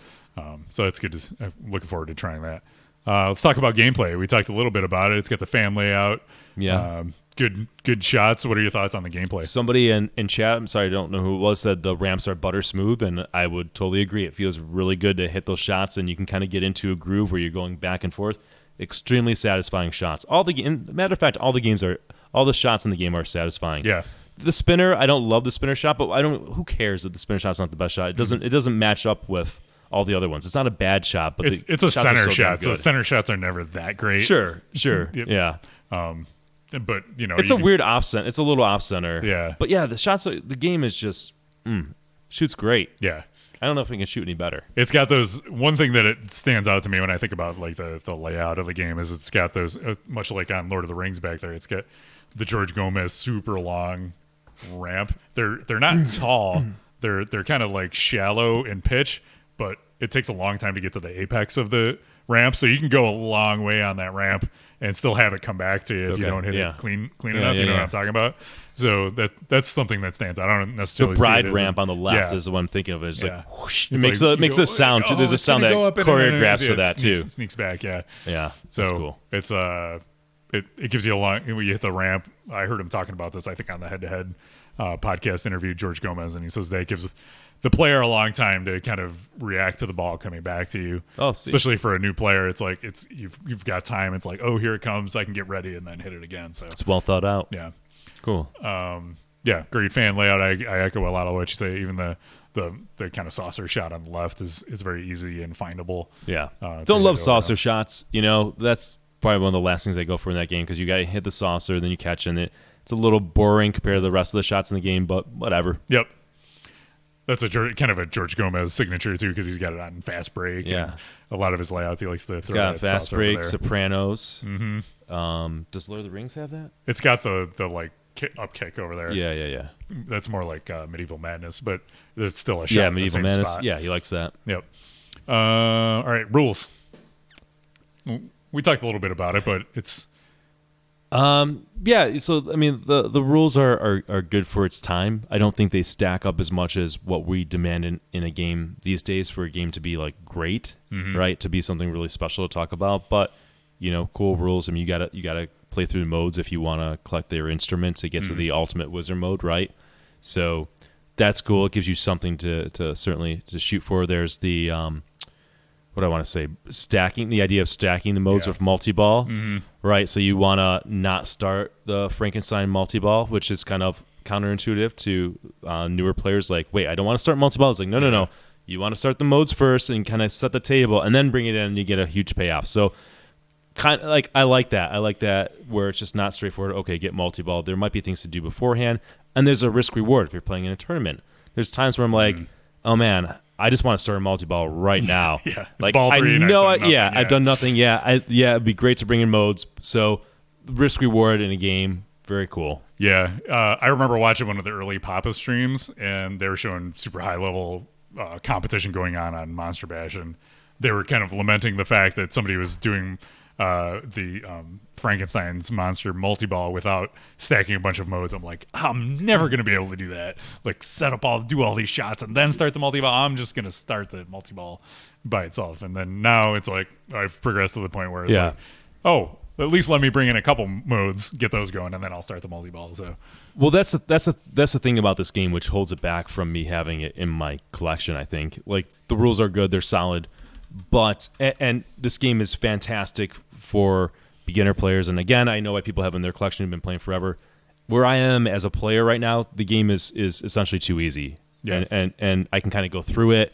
So it's good. I'm looking forward to trying that. Let's talk about gameplay. We talked a little bit about it. It's got the fan layout. Yeah. Good shots. What are your thoughts on the gameplay? Somebody in chat, I'm sorry, I don't know who it was, said the ramps are butter smooth, and I would totally agree. It feels really good to hit those shots, and you can kind of get into a groove where you're going back and forth. Extremely satisfying shots. Matter of fact, all the shots in the game are satisfying. Yeah. The spinner, I don't love the spinner shot, but who cares that the spinner shot's not the best shot? It doesn't match up with all the other ones. It's not a bad shot, but it's a center shot. So center shots are never that great. Sure. Yeah. But it's a weird off center. It's a little off center. Yeah. But yeah, the game is just shoots great. Yeah. I don't know if it can shoot any better. It's got those. One thing that it stands out to me when I think about like the layout of the game is it's got those much like on Lord of the Rings back there. It's got the George Gomez super long ramp. They're not tall. They're kind of like shallow in pitch, but it takes a long time to get to the apex of the ramp. So you can go a long way on that ramp and still have it come back to you if you don't hit it clean enough. You know what I'm talking about? So that's something that stands out. I don't necessarily the bride see it ramp on the left is the one I'm thinking of. It's like whoosh. It makes a sound too. There's a sound that choreographs to that too. Sneaks back, yeah. So that's cool. It's it gives you a long when you hit the ramp. I heard him talking about this. I think on the head-to-head podcast interview, George Gomez, and he says that gives the player a long time to kind of react to the ball coming back to you. Especially for a new player, it's like you've got time. It's like, oh, here it comes. I can get ready and then hit it again. So it's well thought out. Yeah, cool. Yeah, great fan layout. I echo a lot of what you say. Even the kind of saucer shot on the left is very easy and findable. Yeah, don't love saucer shots. That's probably one of the last things I go for in that game because you got to hit the saucer, then you catch in it. It's a little boring compared to the rest of the shots in the game, but whatever. Yep. That's kind of a George Gomez signature too, because he's got it on fast break. Yeah, a lot of his layouts he likes to throw. Got fast break, Sopranos. Mm-hmm. Does Lord of the Rings have that? It's got the like up kick over there. Yeah. That's more like Medieval Madness, but there's still a shot. Yeah, Medieval Madness. Spot. Yeah, he likes that. Yep. All right, rules. We talked a little bit about it, but it's. Yeah, so I mean the rules are good for its time. I don't think they stack up as much as what we demand in a game these days for a game to be like great, right? To be something really special to talk about. But cool rules. I mean, you gotta play through the modes if you want to collect their instruments to get to the ultimate wizard mode, right? So that's cool. It gives you something to certainly to shoot for. There's the what I want to say, the idea of stacking the modes with multi-ball, right? So you want to not start the Frankenstein multi-ball, which is kind of counterintuitive to newer players. Like, wait, I don't want to start multi-ball. It's like, no. You want to start the modes first and kind of set the table, and then bring it in, and you get a huge payoff. So, kind of like I like that. I like that where it's just not straightforward. Okay, get multi-ball. There might be things to do beforehand, and there's a risk reward if you're playing in a tournament. There's times where I'm like, oh man, I just want to start a multi-ball right now. Yeah, it's like ball three I and know, I've done nothing. I've done nothing. It'd be great to bring in modes. So, risk reward in a game, very cool. Yeah, I remember watching one of the early Papa streams, and they were showing super high level competition going on Monster Bash, and they were kind of lamenting the fact that somebody was doing the Frankenstein's monster multi-ball without stacking a bunch of modes. I'm like, I'm never going to be able to do that. Like, do all these shots and then start the multi-ball. I'm just going to start the multi-ball by itself. And then now it's like I've progressed to the point where it's like, oh, at least let me bring in a couple modes, get those going, and then I'll start the multi-ball. So, well, that's the thing about this game, which holds it back from me having it in my collection. I think like the rules are good, they're solid, but and this game is fantastic for beginner players. And again, I know why people have in their collection who've been playing forever. Where I am as a player right now, the game is essentially too easy, and I can kind of go through it,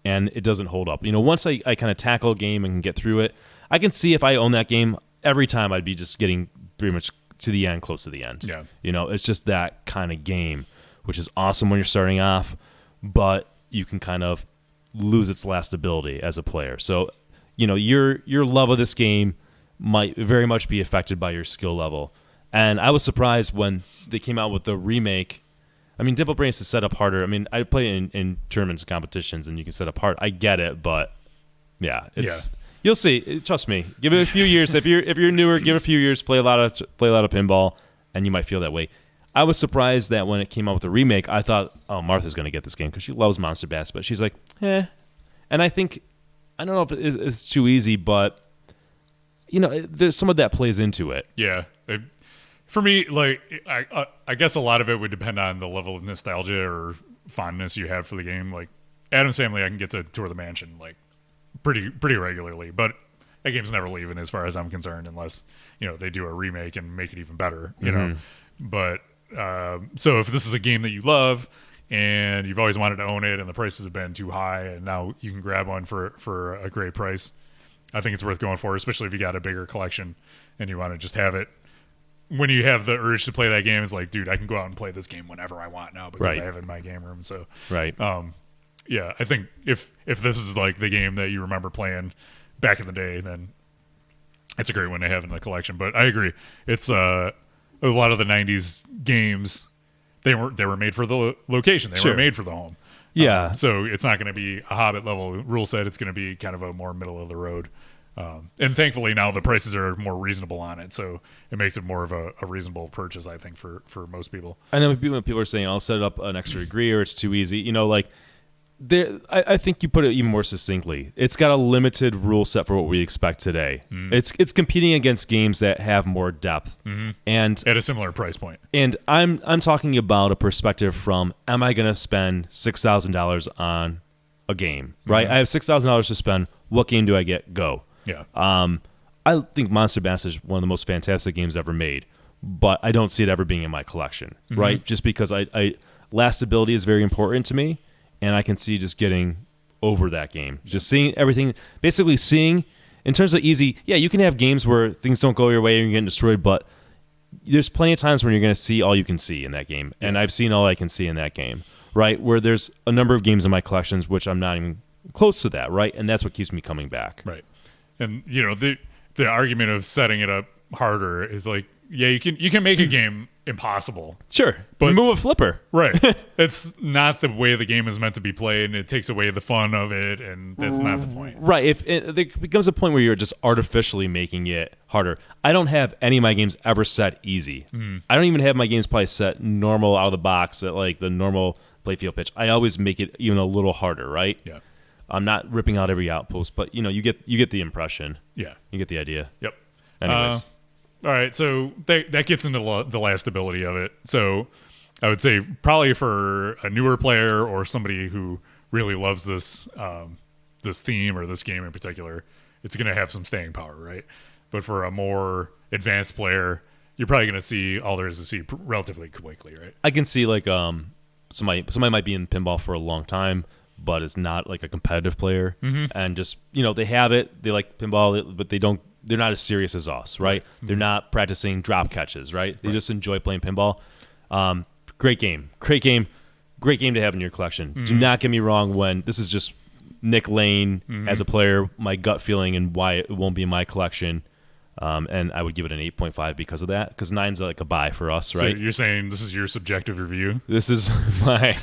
and it doesn't hold up. Once I kind of tackle a game and can get through it, I can see if I own that game. Every time I'd be just getting pretty much to the end, close to the end. Yeah. It's just that kind of game, which is awesome when you're starting off, but you can kind of lose its last ability as a player. So, your love of this game might very much be affected by your skill level. And I was surprised when they came out with the remake. I mean, Dimple Brains is set up harder. I mean, I play in tournaments and competitions, and you can set up hard. I get it, but yeah, it's... Yeah. You'll see. Trust me. Give it a few years. If you're newer, give it a few years. Play a lot of pinball, and you might feel that way. I was surprised that when it came out with the remake, I thought, oh, Martha's going to get this game because she loves Monster Bash, but she's like, eh. And I don't know if it's too easy, but there's some of that plays into it. Yeah. For me, like I guess a lot of it would depend on the level of nostalgia or fondness you have for the game. Like Addams Family, I can get to tour the mansion like pretty regularly, but that game's never leaving as far as I'm concerned, unless they do a remake and make it even better. But so if this is a game that you love and you've always wanted to own it, and the prices have been too high, and now you can grab one for a great price, I think it's worth going for, especially if you got a bigger collection and you want to just have it. When you have the urge to play that game, it's like, dude, I can go out and play this game whenever I want now because I have it in my game room. So right. Yeah, I think if this is like the game that you remember playing back in the day, then it's a great one to have in the collection. But I agree, it's a lot of the '90s games. They were made for the location. They were made for the home. Yeah. So it's not going to be a Hobbit level rule set. It's going to be kind of a more middle of the road. And thankfully now the prices are more reasonable on it, so it makes it more of a reasonable purchase, I think, for most people. I know when people are saying, I'll set up an extra degree or it's too easy. I think you put it even more succinctly. It's got a limited rule set for what we expect today. It's competing against games that have more depth and at a similar price point. And I'm talking about a perspective from, am I going to spend $6,000 on a game? Right? I have $6,000 to spend. What game do I get? Go. Yeah. I think Monster Bash is one of the most fantastic games ever made, but I don't see it ever being in my collection. Right? Just because I lastability is very important to me. And I can see just getting over that game. Just seeing everything, basically seeing, in terms of easy, yeah, you can have games where things don't go your way and you're getting destroyed, but there's plenty of times when you're going to see all you can see in that game. And I've seen all I can see in that game, right? Where there's a number of games in my collections which I'm not even close to that, right? And that's what keeps me coming back. Right. And, the argument of setting it up harder is like, yeah, you can make a game impossible. Sure. But remove a flipper. Right. It's not the way the game is meant to be played, and it takes away the fun of it, and that's not the point. Right. If it becomes a point where you're just artificially making it harder. I don't have any of my games ever set easy. I don't even have my games probably set normal out of the box at like the normal playfield pitch. I always make it even a little harder, right? Yeah. I'm not ripping out every outpost, but you get the impression. Yeah. You get the idea. Yep. Anyways. All right, so that gets into the lastability of it. So I would say probably for a newer player or somebody who really loves this this theme or this game in particular, it's going to have some staying power, right? But for a more advanced player, you're probably going to see all there is to see relatively quickly, right? I can see like somebody might be in pinball for a long time, but is not like a competitive player, and just they have it. They like pinball, but they're not as serious as us, right? They're not practicing drop catches, right? They just enjoy playing pinball. Great game to have in your collection. Do not get me wrong when this is just Nick Lane as a player, my gut feeling and why it won't be in my collection. And I would give it an 8.5 because of that, because 9's like a buy for us, right? So you're saying this is your subjective review? This is my...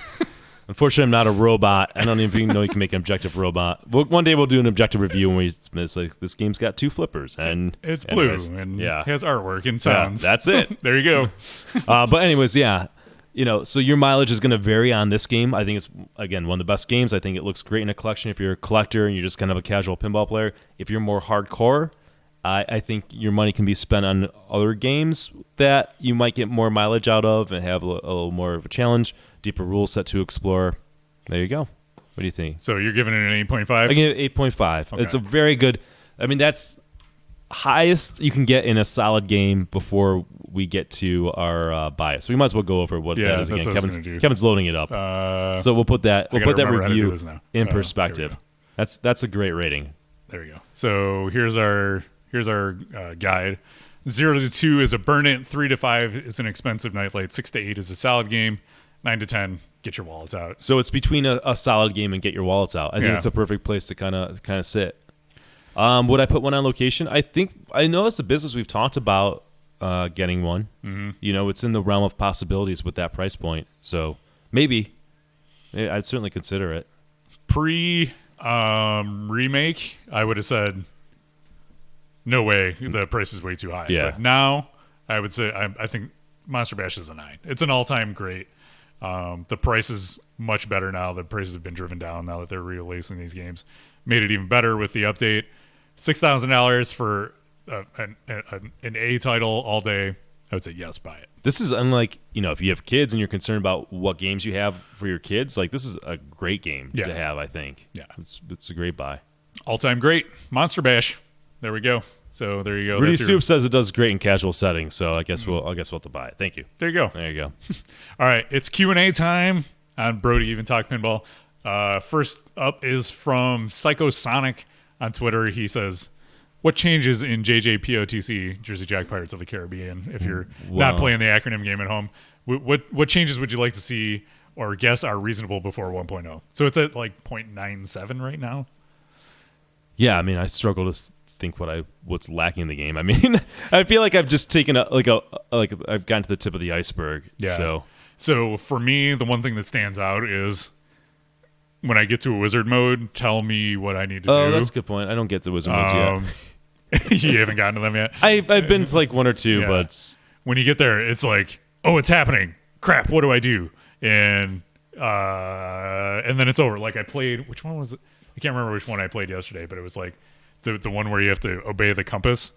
Unfortunately, I'm not a robot. I don't even know you can make an objective robot. One day we'll do an objective review and it's like, this game's got 2 flippers. And it's blue and has artwork and sounds. Yeah, that's it. There you go. But anyways, yeah. So your mileage is going to vary on this game. I think it's, again, one of the best games. I think it looks great in a collection if you're a collector and you're just kind of a casual pinball player. If you're more hardcore, I think your money can be spent on other games that you might get more mileage out of and have a little more of a challenge, deeper rule set to explore. There you go. What do you think? So you're giving it an 8.5? I give it 8.5. Okay. It's a very good, that's highest you can get in a solid game before we get to our bias. So we might as well go over what that is again. Kevin's loading it up. So we'll put that review in perspective. That's a great rating. There you go. So here's our guide. 0 to 2 is a burn it. 3 to 5 is an expensive nightlight. 6 to 8 is a solid game. 9 to 10, get your wallets out. So it's between a solid game and get your wallets out. I think it's a perfect place to kind of sit. Would I put one on location? I think I know it's a business we've talked about getting one. It's in the realm of possibilities with that price point. So maybe I'd certainly consider it. Remake, I would have said no way. The price is way too high. Yeah. But now I would say I think Monster Bash is a 9. It's an all-time great. The price is much better now. The prices have been driven down now that they're re-releasing these games. Made it even better with the update. $6,000 for an A title all day. I would say yes, buy it. This is unlike, if you have kids and you're concerned about what games you have for your kids, like this is a great game to have, I think. Yeah. It's a great buy. All-time great. Monster Bash. There we go. So there you go. Rudy Soup says it does great in casual settings, so I guess we'll have to buy it. Thank you. There you go. There you go. All right, it's Q&A time on Brody Even Talk Pinball. First up is from Psychosonic on Twitter. He says, what changes in JJPOTC, Jersey Jack Pirates of the Caribbean, if you're not playing the acronym game at home, what changes would you like to see or guess are reasonable before 1.0? So it's at like 0.97 right now? Yeah, I struggle to think what's lacking in the game. I feel like I've just taken I've gotten to the tip of the iceberg. Yeah. So for me, the one thing that stands out is when I get to a wizard mode, tell me what I need to do. Oh, that's a good point. I don't get to wizard modes yet. You haven't gotten to them yet? I've been to like one or two, but when you get there, it's like, oh, it's happening. Crap, what do I do? And then it's over. Like I played, which one was it? I can't remember which one I played yesterday, but it was like the one where you have to obey the compass.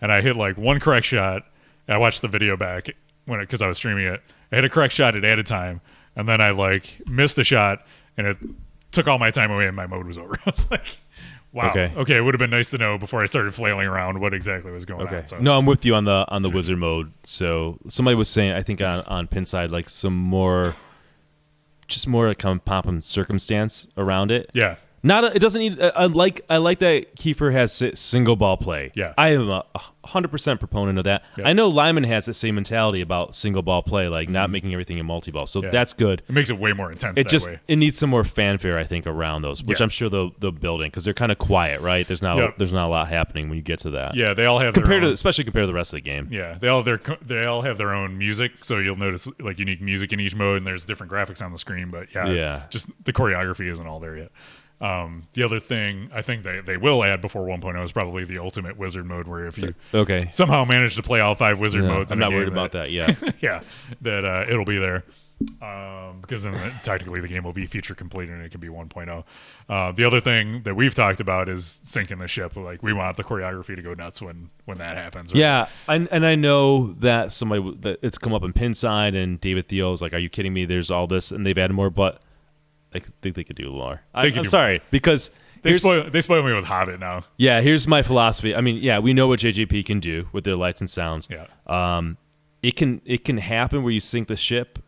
And I hit like one correct shot. I watched the video back because I was streaming it. I hit a correct shot at added time, and then I like missed the shot, and it took all my time away, and my mode was over. I was like, wow. Okay, it would have been nice to know before I started flailing around what exactly was going on. So. No, I'm with you on the wizard mode. So somebody was saying, I think on Pinside, like some more, just more like pop and circumstance around it. Yeah. It doesn't need. I like that Kiefer has single ball play. Yeah, I am a 100% proponent of that. Yeah. I know Lyman has the same mentality about single ball play, like not making everything a multi ball. So that's good. It makes it way more intense. It needs some more fanfare, I think, around those, which I'm sure they'll build in because they're kind of quiet, right? There's not a lot happening when you get to that. Yeah, they all have especially compared to the rest of the game. Yeah, they all have their own music, so you'll notice like unique music in each mode, and there's different graphics on the screen. But just the choreography isn't all there yet. The other thing I think they will add before 1.0 is probably the ultimate wizard mode, where if you somehow manage to play all 5 wizard modes, I'm not worried about that. Yeah, that it'll be there because then technically the game will be feature complete and it can be 1.0. The other thing that we've talked about is sinking the ship. Like we want the choreography to go nuts when that happens. Right? Yeah, and I know that that it's come up in Pinside and David Theo's like, are you kidding me? There's all this, and they've added more, but. I think they could do more. I'm sorry, because they spoil me with Hobbit now. Yeah, here's my philosophy. We know what JJP can do with their lights and sounds. Yeah. It can happen where you sink the ship,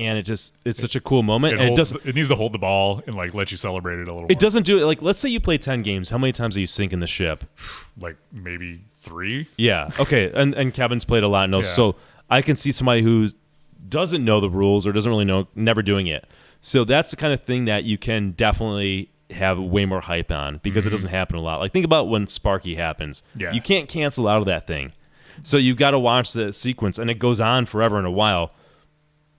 and it's such a cool moment. And it needs to hold the ball and like let you celebrate it a little more. It doesn't do it. Like, let's say you play 10 games. How many times are you sinking the ship? Like maybe 3. Yeah. Okay. And Kevin's played a lot. Knows. Yeah. So I can see somebody who doesn't know the rules or doesn't really know, never doing it. So that's the kind of thing that you can definitely have way more hype on because it doesn't happen a lot. Like, think about when Sparky happens. Yeah. You can't cancel out of that thing. So you've got to watch the sequence, and it goes on forever and a while.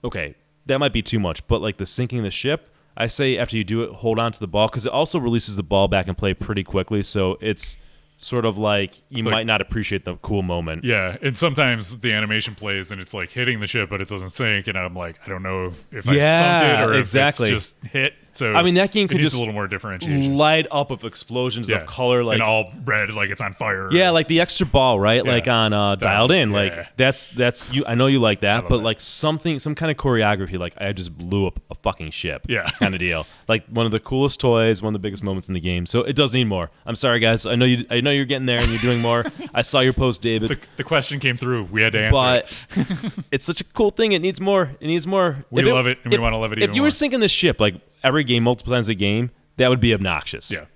Okay, that might be too much, but like the sinking the ship, I say after you do it, hold on to the ball because it also releases the ball back and play pretty quickly. So it's sort of like you might not appreciate the cool moment. Yeah, and sometimes the animation plays and it's like hitting the ship, but it doesn't sink, and I'm like, I don't know if I sunk it or exactly. if it's just hit. So I mean, that game could needs just a little more differentiation. light up of explosions of color, like and all red, like it's on fire. Yeah, like the extra ball, right? Yeah. Like on Dialed In. Yeah. Like that's you. I know you like that, but that. like some kind of choreography. Like I just blew up a fucking ship. Yeah. Kind of deal. Like one of the coolest toys, one of the biggest moments in the game. So it does need more. I'm sorry, guys. I know you're getting there and you're doing more. I saw your post, David. The question came through. We had to answer But it. it's such a cool thing. It needs more. It needs more. We love it, and we want to love it even If you more. were sinking the ship like every game, multiple times a game, that would be obnoxious. Yeah.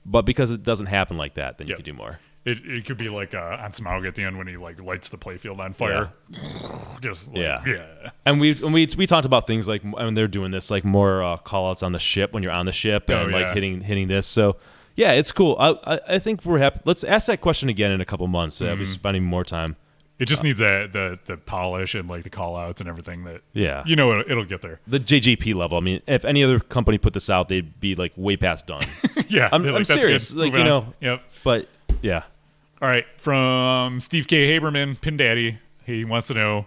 But because it doesn't happen like that, then you Yep. could do more. It could be like on Smaug at the end when he like lights the playfield on fire. Just like, yeah. And we talked about things like, I mean, they're doing this like more call outs on the ship when you're on the ship and like hitting this. So yeah, it's cool. I think we're happy. Let's ask that question again in a couple months. So I'll be spending more time. It just needs the polish and like the call outs and everything that it'll get there. The JGP level. I mean, if any other company put this out, they'd be like way past done. Yeah, I'm like, that's serious. good. Like, Moving you on. know. Yep. But yeah. All right, from Steve K. Haberman, Pin Daddy. He wants to know,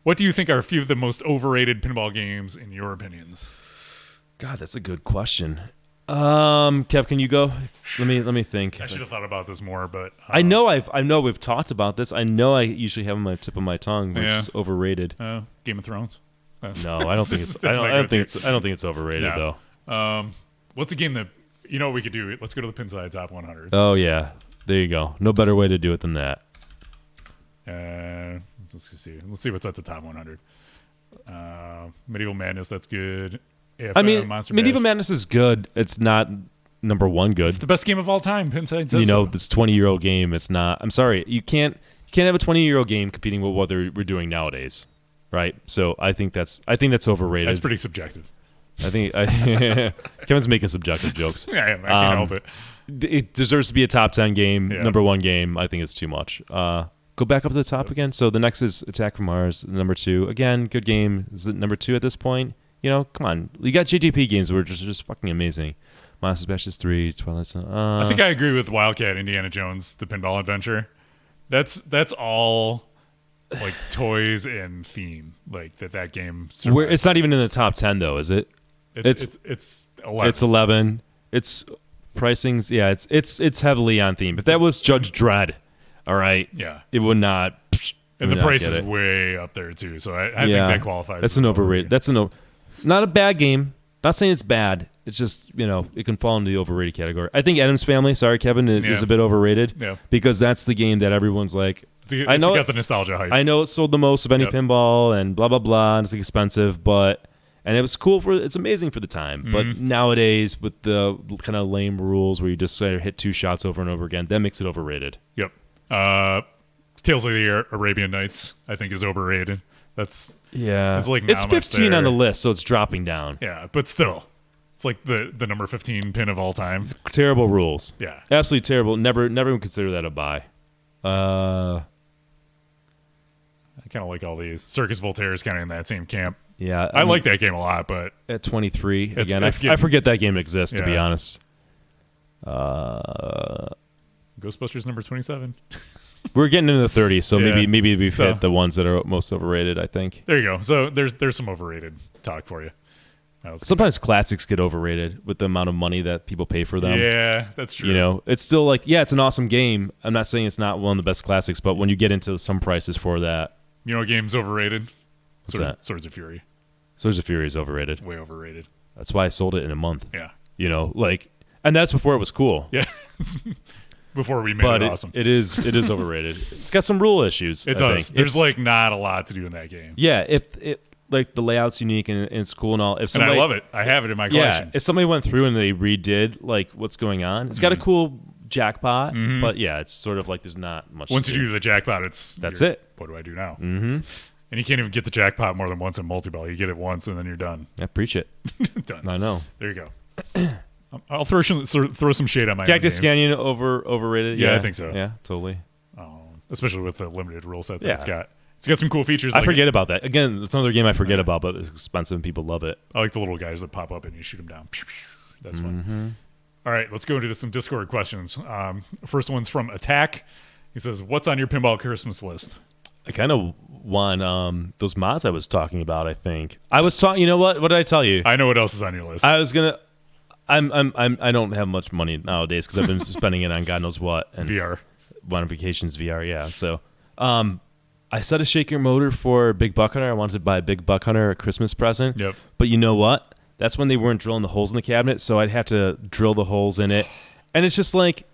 what do you think are a few of the most overrated pinball games in your opinions? God, that's a good question. Kev, can you go? Let me think. I should have thought about this more, but I know we've talked about this. I know I usually have on my tip of my tongue, which is overrated. Game of Thrones. No, I don't think it's. I don't think it's overrated though. What's a game that what we could do? Let's go to the Pinside Top 100. Oh yeah, there you go. No better way to do it than that. Let's see. Let's see what's at the top 100. Medieval Madness. That's good. AFM, I mean, Monster Medieval Bash. Madness is good. It's not number one good. It's the best game of all time. Pinside says You know, so. this 20-year-old game. It's not. I'm sorry, you can't have a 20-year-old game competing with what we're doing nowadays, right? So I think that's overrated. That's pretty subjective. I think Kevin's making subjective jokes. Yeah, I can't help it. It deserves to be a top 10 game, Yeah. number one game. I think it's too much. Go back up to the top again. So the next is Attack from Mars, number 2. Again, good game. Is it number 2 at this point? You know, come on. You got JGP games which are just fucking amazing. Monster Bash is 3, Twilight Zone. I think I agree with Wildcat, Indiana Jones, the Pinball Adventure. That's all like toys and theme, like that game. Where it's not even in the top 10 though, is it? It's 11. It's 11. It's pricings. Yeah, it's heavily on theme. If that was Judge Dredd, all right. Yeah. It would not. And would the not price get is it. way up there too, so I think that qualifies. That's an overrated. Not a bad game. Not saying it's bad. It's just, it can fall into the overrated category. I think Addams Family, sorry Kevin, is a bit overrated. Yeah. Because that's the game that everyone's like, It's I know got the nostalgia hype. I know it sold the most of any pinball and blah blah blah, and it's expensive, and it was cool it's amazing for the time. But nowadays with the kind of lame rules where you just hit 2 shots over and over again, that makes it overrated. Yep. Tales of the Arabian Nights, I think, is overrated. That's It's like it's not much 15 on there. the list, so it's dropping down. Yeah, but still, it's like the number 15 pin of all time. Terrible rules. Yeah. Absolutely terrible. Never even consider that a buy. I kind of like all these. Circus Voltaire is kind of in that same camp. Yeah. I like that game a lot, but at 23 again, it's I getting- forget that game exists, to be Yeah. honest. Ghostbusters number 27. We're getting into the 30s, so Yeah. maybe we've So- hit the ones that are most overrated, I think. There you go. So there's some overrated talk for you. Sometimes classics get overrated with the amount of money that people pay for them. Yeah, that's true. It's still like, it's an awesome game. I'm not saying it's not one of the best classics, but when you get into some prices for that. You know what game's overrated? What's that? Swords of Fury. Swords of Fury is overrated. Way overrated. That's why I sold it in a month. Yeah. And that's before it was cool. Yeah. Before we made But it awesome. it is overrated. It's got some rule issues. It I does. think. There's not a lot to do in that game. Yeah, like the layout's unique and it's cool and all. If And somebody, I love it. I have it in my collection. Yeah, if somebody went through and they redid like what's going on, it's got a cool jackpot, but yeah, it's sort of like there's not much. Once to you do do the jackpot, That's it. What do I do now? Mm-hmm. And you can't even get the jackpot more than once in multi-ball. You get it once and then you're done. Yeah, preach it. Done. I know. There you go. I'll throw some shade on my Cactus own games. Canyon overrated. Yeah, I think so. Yeah, totally. Especially with the limited rule set that Yeah. it's got. It's got some cool features. I like forget about that. Again, it's another game I forget about, but it's expensive and people love it. I like the little guys that pop up and you shoot them down. That's fun. Mm-hmm. All right, let's go into some Discord questions. First one's from Attack. He says, "What's on your pinball Christmas list?" I kind of want those mods I was talking about. I think I was talking. You know what? What did I tell you? I know what else is on your list. I was gonna. I don't have much money nowadays because I've been spending it on God knows what and VR. Modifications VR. Yeah. So, I set a shaker motor for Big Buck Hunter. I wanted to buy a Big Buck Hunter a Christmas present. Yep. But you know what? That's when they weren't drilling the holes in the cabinet, so I'd have to drill the holes in it, and it's just like.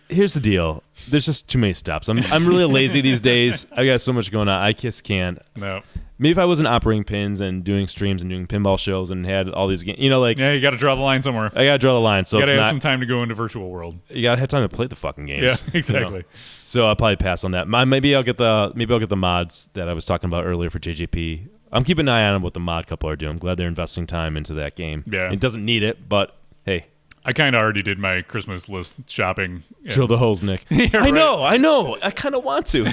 Here's the deal. There's just too many steps. I'm really lazy these days. I got so much going on. I just can't. No. Maybe if I wasn't operating pins and doing streams and doing pinball shows and had all these games, like Yeah, you got to draw the line somewhere. I gotta draw the line. So You it's got to have not. some time to go into virtual world. You gotta have time to play the fucking games. Yeah, exactly. So I'll probably pass on that. Maybe I'll get the mods that I was talking about earlier for JJP. I'm keeping an eye on what the mod couple are doing. I'm glad they're investing time into that game. Yeah. It doesn't need it, but hey. I kind of already did my Christmas list shopping. Drill the holes, Nick. I know. I kind of want to.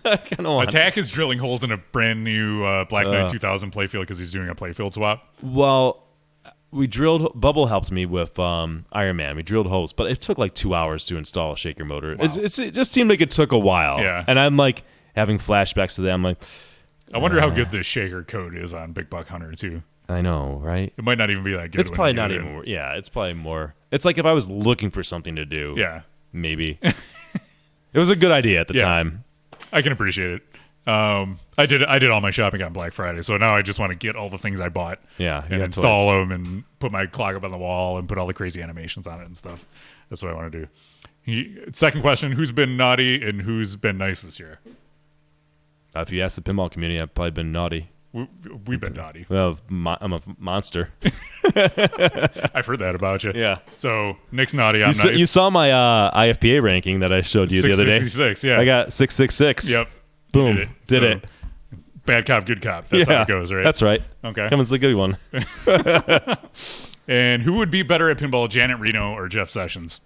I kind of want Attack is drilling holes in a brand new Black Knight 2000 playfield because he's doing a playfield swap. Well, Bubble helped me with Iron Man. We drilled holes, but it took like 2 hours to install a shaker motor. Wow. It just seemed like it took a while. Yeah. And I'm like having flashbacks to that. I'm like, I wonder how good the shaker code is on Big Buck Hunter too. I know, right? It might not even be that good. It's when probably you get not it even. in. Yeah, it's probably more. It's like if I was looking for something to do. Yeah, Maybe. It was a good idea at the time. I can appreciate it. I did all my shopping on Black Friday, so now I just want to get all the things I bought. Yeah, and install them and put my clock up on the wall and put all the crazy animations on it and stuff. That's what I want to do. Second question: who's been naughty and who's been nice this year? If you ask the pinball community, I've probably been naughty. We've been naughty. Well, I'm a monster. I've heard that about you. Yeah. So Nick's naughty. I'm nice. You saw my IFPA ranking that I showed you the other day. 666, yeah. I got 666. Yep. Boom. Did it. Bad cop, good cop. That's how it goes, right? That's right. Okay. Cummins a good one. And who would be better at pinball, Janet Reno or Jeff Sessions?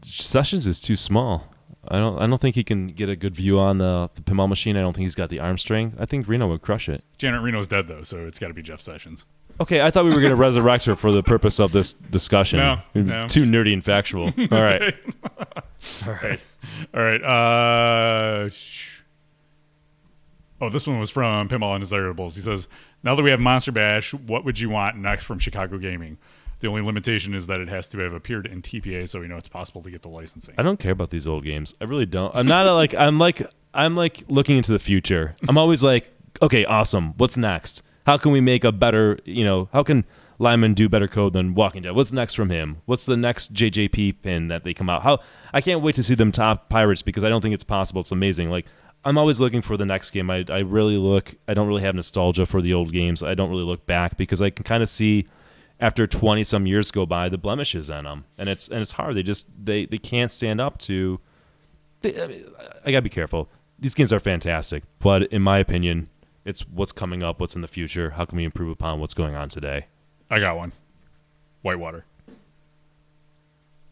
Sessions is too small. I don't think he can get a good view on the pinball machine. I don't think he's got the arm strength. I think Reno would crush it. Janet Reno's dead though, so it's got to be Jeff Sessions. Okay, I thought we were going to resurrect her for the purpose of this discussion. No. Too nerdy and factual. All right. All right. Oh, this one was from Pinball Undesirables. He says, now that we have Monster Bash, what would you want next from Chicago Gaming? The only limitation is that it has to have appeared in TPA, so we know it's possible to get the licensing. I don't care about these old games. I really don't. I'm not I'm like looking into the future. I'm always like, okay, awesome. What's next? How can we make a better, how can Lyman do better code than Walking Dead? What's next from him? What's the next JJP pin that they come out? I can't wait to see them top Pirates because I don't think it's possible. It's amazing. Like, I'm always looking for the next game. I don't really have nostalgia for the old games. I don't really look back because I can kind of see after 20 some years go by the blemishes on them, and it's hard. They can't stand up to. I gotta be careful. These games are fantastic, but in my opinion, it's what's coming up, what's in the future. How can we improve upon what's going on today? I got one. Whitewater.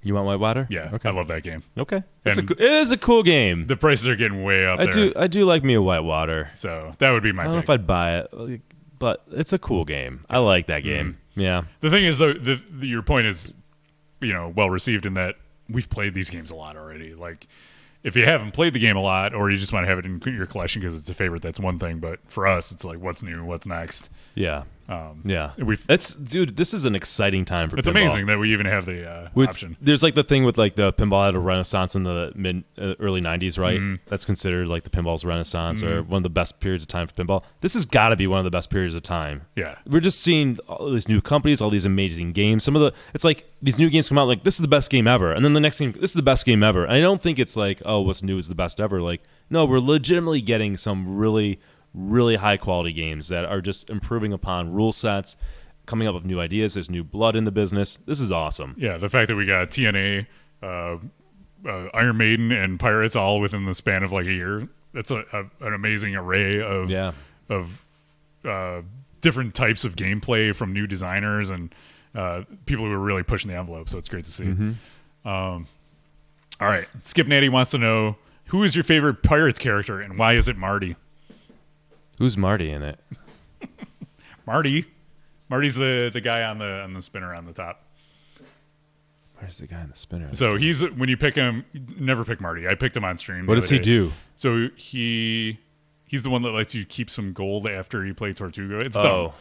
You want Whitewater? Yeah, Okay. I love that game. Okay. It is a cool game. The prices are getting way up there. I do like me a Whitewater. So that would be my I don't know pick. if I'd buy it, but it's a cool game. I like that game. Yeah. The thing is, though, your point is, well received in that we've played these games a lot already. Like, if you haven't played the game a lot, or you just want to have it in your collection because it's a favorite, that's one thing. But for us, it's like, what's new? What's next? Yeah. Yeah. Dude, this is an exciting time for It's pinball. amazing that we even have the option. There's like the thing with like the pinball had a renaissance in the early 90s, right? That's considered like the pinball's renaissance or one of the best periods of time for pinball. This has got to be one of the best periods of time. Yeah. We're just seeing all these new companies, all these amazing games. It's like these new games come out like, this is the best game ever. And then the next game, this is the best game ever. And I don't think it's like, oh, what's new is the best ever. Like, no, we're legitimately getting some really really high quality games that are just improving upon rule sets, coming up with new ideas. There's new blood in the business. This is awesome. Yeah, the fact that we got TNA, Iron Maiden, and Pirates all within the span of like a year. That's an amazing array of different types of gameplay from new designers and people who are really pushing the envelope. So it's great to see. All right, Skip Natty wants to know, who is your favorite Pirates character and why is it Marty? Who's Marty in it? Marty's the guy on the spinner on the top. Where's the guy in the spinner? So he's, when you pick him, never pick Marty. I picked him on stream. What does he do? So he's the one that lets you keep some gold after you play Tortuga. It's dumb.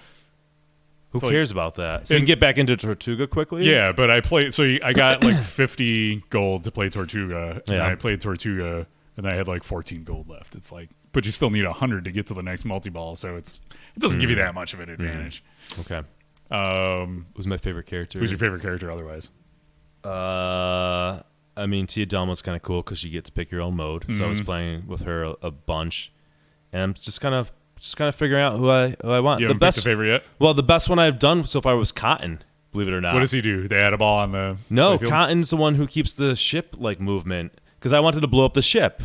Who cares about that? So you can get back into Tortuga quickly? Yeah, but I got like 50 gold to play Tortuga, and Yeah. I played Tortuga, and I had like 14 gold left. It's like, but you still need 100 to get to the next multi-ball, so it doesn't give you that much of an advantage. Okay. Who's my favorite character? Who's your favorite character otherwise? I mean, Tia Dalma's kind of cool because you get to pick your own mode. So I was playing with her a bunch, and I'm just kind of figuring out who I want. You The haven't best picked a favorite yet? Well, the best one I've done so far was Cotton. Believe it or not. What does he do? They add a ball on the No, playfield? Cotton's the one who keeps the ship like movement. Because I wanted to blow up the ship.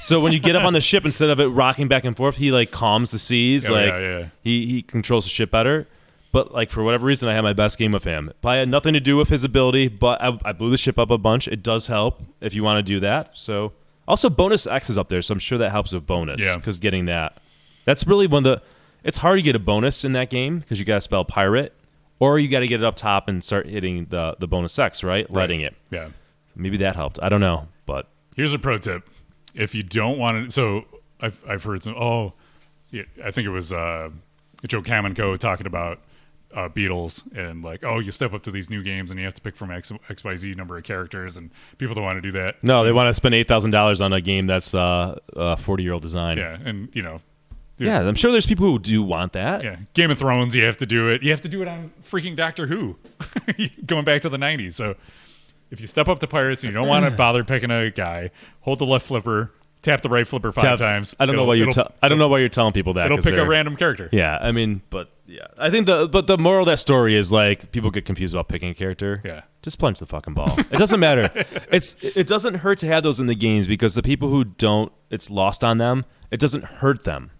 So when you get up on the ship, instead of it rocking back and forth, he like calms the seas. Oh, like yeah. He controls the ship better. But like for whatever reason, I had my best game with him. Probably had nothing to do with his ability, but I blew the ship up a bunch. It does help if you want to do that. So also bonus X is up there, so I'm sure that helps with bonus. Yeah. Because getting that's really one of the. It's hard to get a bonus in that game because you got to spell pirate, or you got to get it up top and start hitting the bonus X, right? Letting it. Yeah. Maybe that helped. I don't know, but. Here's a pro tip: if you don't want to, so I've heard some. I think it was Joe Kamenko talking about Beatles and like, you step up to these new games and you have to pick from XYZ number of characters, and people don't want to do that. No, they want to spend $8,000 on a game that's a 40-year-old design. Yeah, and yeah, I'm sure there's people who do want that. yeah, Game of Thrones, you have to do it. You have to do it on freaking Doctor Who, going back to the '90s. So. If you step up to Pirates and you don't want to bother picking a guy, hold the left flipper, tap the right flipper five times. I don't know why you're telling people that. It'll pick a random character. Yeah, I mean, but yeah, I think the moral of that story is like people get confused about picking a character. Yeah, just plunge the fucking ball. It doesn't matter. It doesn't hurt to have those in the games because the people who don't, it's lost on them. It doesn't hurt them.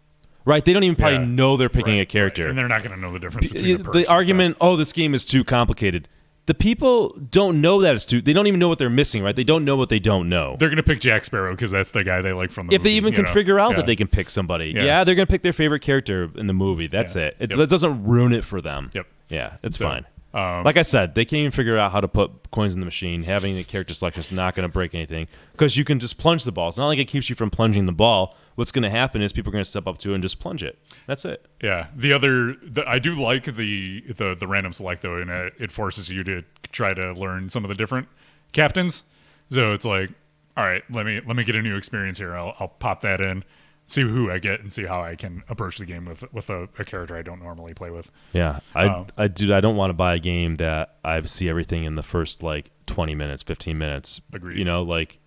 Right, they don't even probably know they're picking a character, and they're not going to know the difference between the argument. This game is too complicated. The people don't know that it's too. They don't even know what they're missing, right? They don't know what they don't know. They're going to pick Jack Sparrow because that's the guy they like from the if movie, they even can figure out that they can pick somebody. Yeah, they're going to pick their favorite character in the movie. That's it. It doesn't ruin it for them. Yep. Yeah, it's fine. Like I said, they can't even figure out how to put coins in the machine. Having the character selection is not going to break anything because you can just plunge the ball. It's not like it keeps you from plunging the ball. What's going to happen is people are going to step up to it and just plunge it. That's it. Yeah. I do like the random select though, and it forces you to try to learn some of the different captains. So it's like, all right, let me get a new experience here. I'll pop that in, see who I get, and see how I can approach the game with a character I don't normally play with. Yeah, I don't want to buy a game that I see everything in the first like 20 minutes, 15 minutes. Agreed. You know, like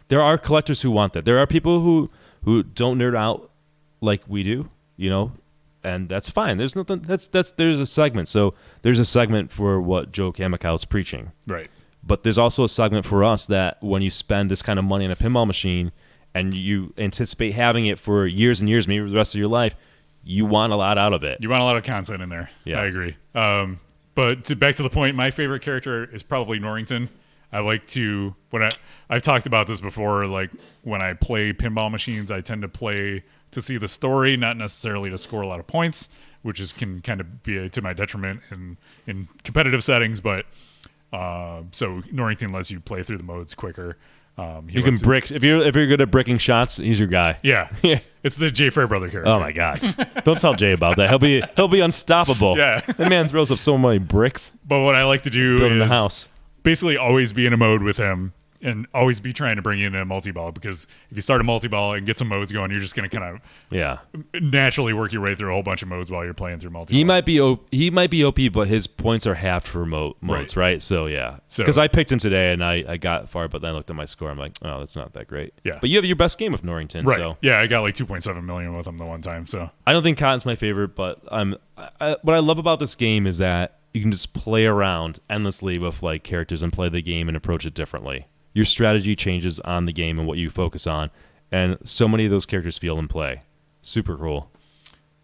there are collectors who want that. There are people who don't nerd out like we do, you know, and that's fine. There's nothing. There's a segment. So there's a segment for what Joe Kamikawa is preaching. Right. But there's also a segment for us that when you spend this kind of money on a pinball machine and you anticipate having it for years and years, maybe the rest of your life, you want a lot out of it. You want a lot of content in there. Yeah. I agree. But back to the point, my favorite character is probably Norrington. I like to, I've talked about this before, like when I play pinball machines, I tend to play to see the story, not necessarily to score a lot of points, which can kind of be to my detriment in competitive settings. But so Norrington lets you play through the modes quicker. You can brick if you're good at bricking shots. He's your guy. Yeah, it's the Jay Fairbrother character. Oh my god! Don't tell Jay about that. He'll be unstoppable. Yeah, that man throws up so many bricks. But what I like to do building is the house. Basically always be in a mode with him and always be trying to bring in a multi-ball, because if you start a multi-ball and get some modes going, you're just going to kind of naturally work your way through a whole bunch of modes while you're playing through multi-ball. He might be OP, but his points are halved for modes, right? So yeah, because I picked him today and I got far, but then I looked at my score. I'm like, oh, that's not that great. Yeah, but you have your best game with Norrington, right? So yeah, I got like 2.7 million with him the one time. So I don't think Cotton's my favorite, but what I love about this game is that you can just play around endlessly with like characters and play the game and approach it differently. Your strategy changes on the game and what you focus on, and so many of those characters feel in play. Super cool.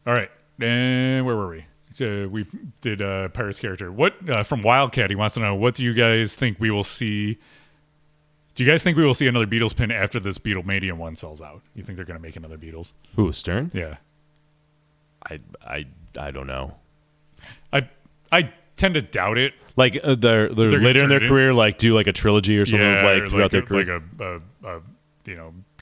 All right, and where were we? We did Pirate's character. What from Wildcat? He wants to know, what do you guys think we will see? Do you guys think we will see another Beatles pin after this Beatlemania one sells out? You think they're going to make another Beatles? Who, Stern? Yeah. I don't know. I tend to doubt it. Like they're later in their career, like do like a trilogy or something, like throughout their career, like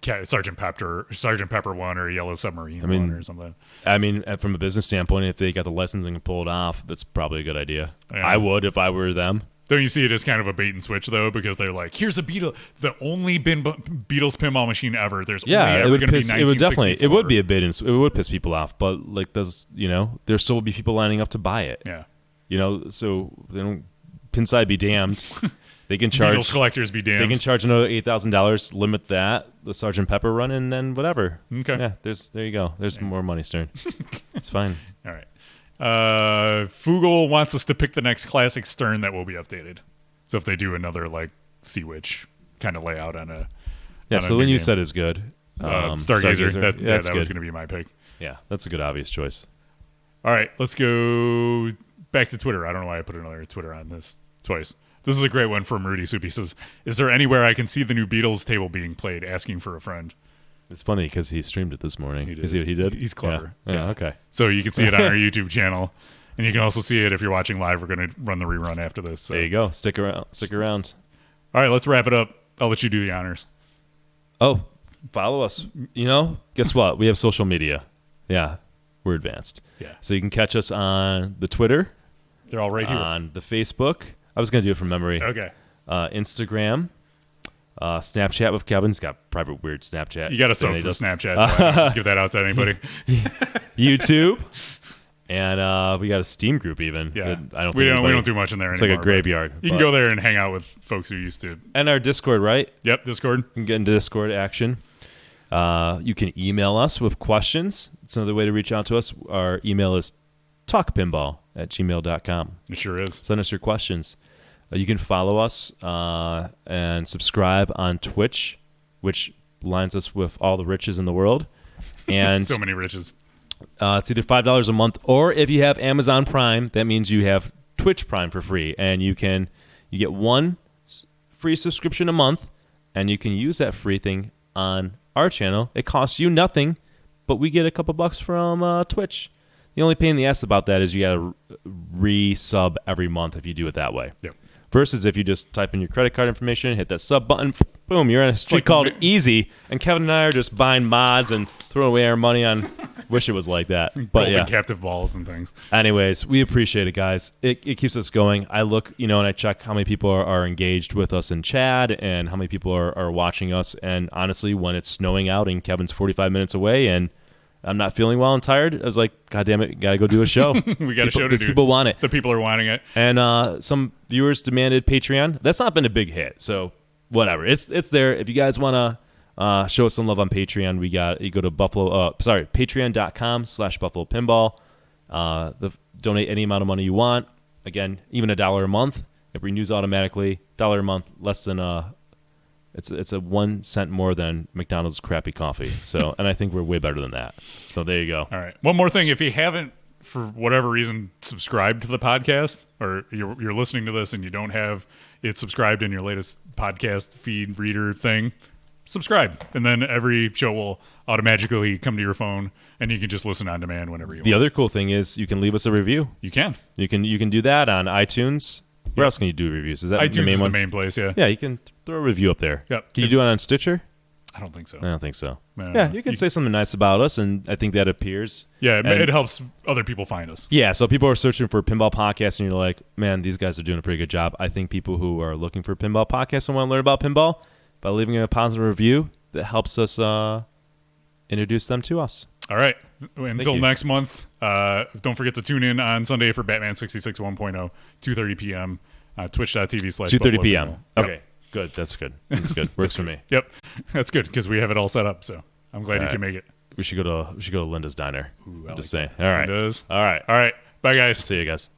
a Sergeant Pepper one or a Yellow Submarine one or something. I mean, from a business standpoint, if they got the licensing and pull it off, that's probably a good idea. Yeah. I would if I were them. Don't you see it as kind of a bait and switch though? Because they're like, here's a Beatles, the only Beatles pinball machine ever. There's only ever going to be 1964. It would definitely, it would be a bait and it would piss people off. But like, there still will be people lining up to buy it. Yeah. So they don't. Pinside be damned. They can charge Beatles collectors be damned. They can charge another $8,000. Limit that the Sergeant Pepper run, and then whatever. Okay. Yeah. There you go. There's more money, Stern. It's fine. All right. Fugel wants us to pick the next classic Stern that will be updated. So if they do another like Sea Witch kind of layout on a so when you said is good, Stargazer. That was good. going to be my pick. Yeah, that's a good obvious choice. All right, let's go back to Twitter. I don't know why I put another Twitter on this twice. This is a great one from Rudy Soup. He says, "Is there anywhere I can see the new Beatles table being played? Asking for a friend." It's funny because he streamed it this morning. He did. Is he what he did? He's clever. Yeah. Okay. So you can see it on our YouTube channel, and you can also see it if you're watching live. We're going to run the rerun after this. So. There you go. Stick around. All right, let's wrap it up. I'll let you do the honors. Oh, follow us. Guess what? We have social media. Yeah, we're advanced. Yeah. So you can catch us on the Twitter. They're all right here. On the Facebook. I was going to do it from memory. Okay. Instagram. Snapchat with Kevin's got private weird Snapchat. You got to sub for Snapchat. Just give that out to anybody. YouTube. And we got a Steam group even. Yeah. We don't do much in there it's anymore. It's like a graveyard. You can go there and hang out with folks who used to. And our Discord, right? Yep, Discord. You can get into Discord action. You can email us with questions. It's another way to reach out to us. Our email is talkpinball@gmail.com. It sure is. Send us your questions. You can follow us and subscribe on Twitch, which lines us with all the riches in the world. And so many riches. It's either $5 a month, or if you have Amazon Prime, that means you have Twitch Prime for free, and you get one free subscription a month, and you can use that free thing on our channel. It costs you nothing, but we get a couple bucks from Twitch. The only pain in the ass about that is you got to re-sub every month if you do it that way. Yep. Versus if you just type in your credit card information, hit that sub button, boom, you're on a streak called Easy. And Kevin and I are just buying mods and throwing away our money on. Wish it was like that, but yeah. Captive balls and things. Anyways, we appreciate it, guys. It keeps us going. I look, and I check how many people are engaged with us in chat and how many people are watching us. And honestly, when it's snowing out and Kevin's 45 minutes away and I'm not feeling well and tired, I was like, God damn it, got to go do a show. We got a show to do. People want it. The people are wanting it. And some viewers demanded Patreon. That's not been a big hit, so whatever. It's there. If you guys want to show us some love on Patreon, you go to patreon.com/Buffalo Pinball. Donate any amount of money you want. Again, even $1 a month. It renews automatically. $1 a month, less than it's a 1 cent more than McDonald's crappy coffee. So, and I think we're way better than that. So there you go. All right. One more thing. If you haven't, for whatever reason, subscribed to the podcast, or you're listening to this and you don't have it subscribed in your latest podcast feed reader thing, subscribe. And then every show will automatically come to your phone and you can just listen on demand whenever you want. The other cool thing is you can leave us a review. You can. You can do that on iTunes. Where else can you do reviews? Is that iTunes the main is one? the main place, yeah. Yeah, you can throw a review up there. Yep. Can you do it on Stitcher? I don't think so. I don't think so. No, Yeah, you can say something nice about us, and I think that appears. Yeah, And- it helps other people find us. Yeah, so people are searching for pinball podcasts, and you're like, man, these guys are doing a pretty good job. I think people who are looking for pinball podcasts and want to learn about pinball, by leaving a positive review, that helps us introduce them to us. All right. Until you. next month, don't forget to tune in on Sunday for Batman 66 1.0, 2:30 p.m. Twitch.tv/. 2:30 p.m. Yep. Okay, good. That's good. That's good. Works for me. Yep, that's good because we have it all set up. So I'm glad you right. can make it. We should go to Linda's Diner. I I'm like just saying. All right. Linda's. All right. All right. Bye, guys. See you guys.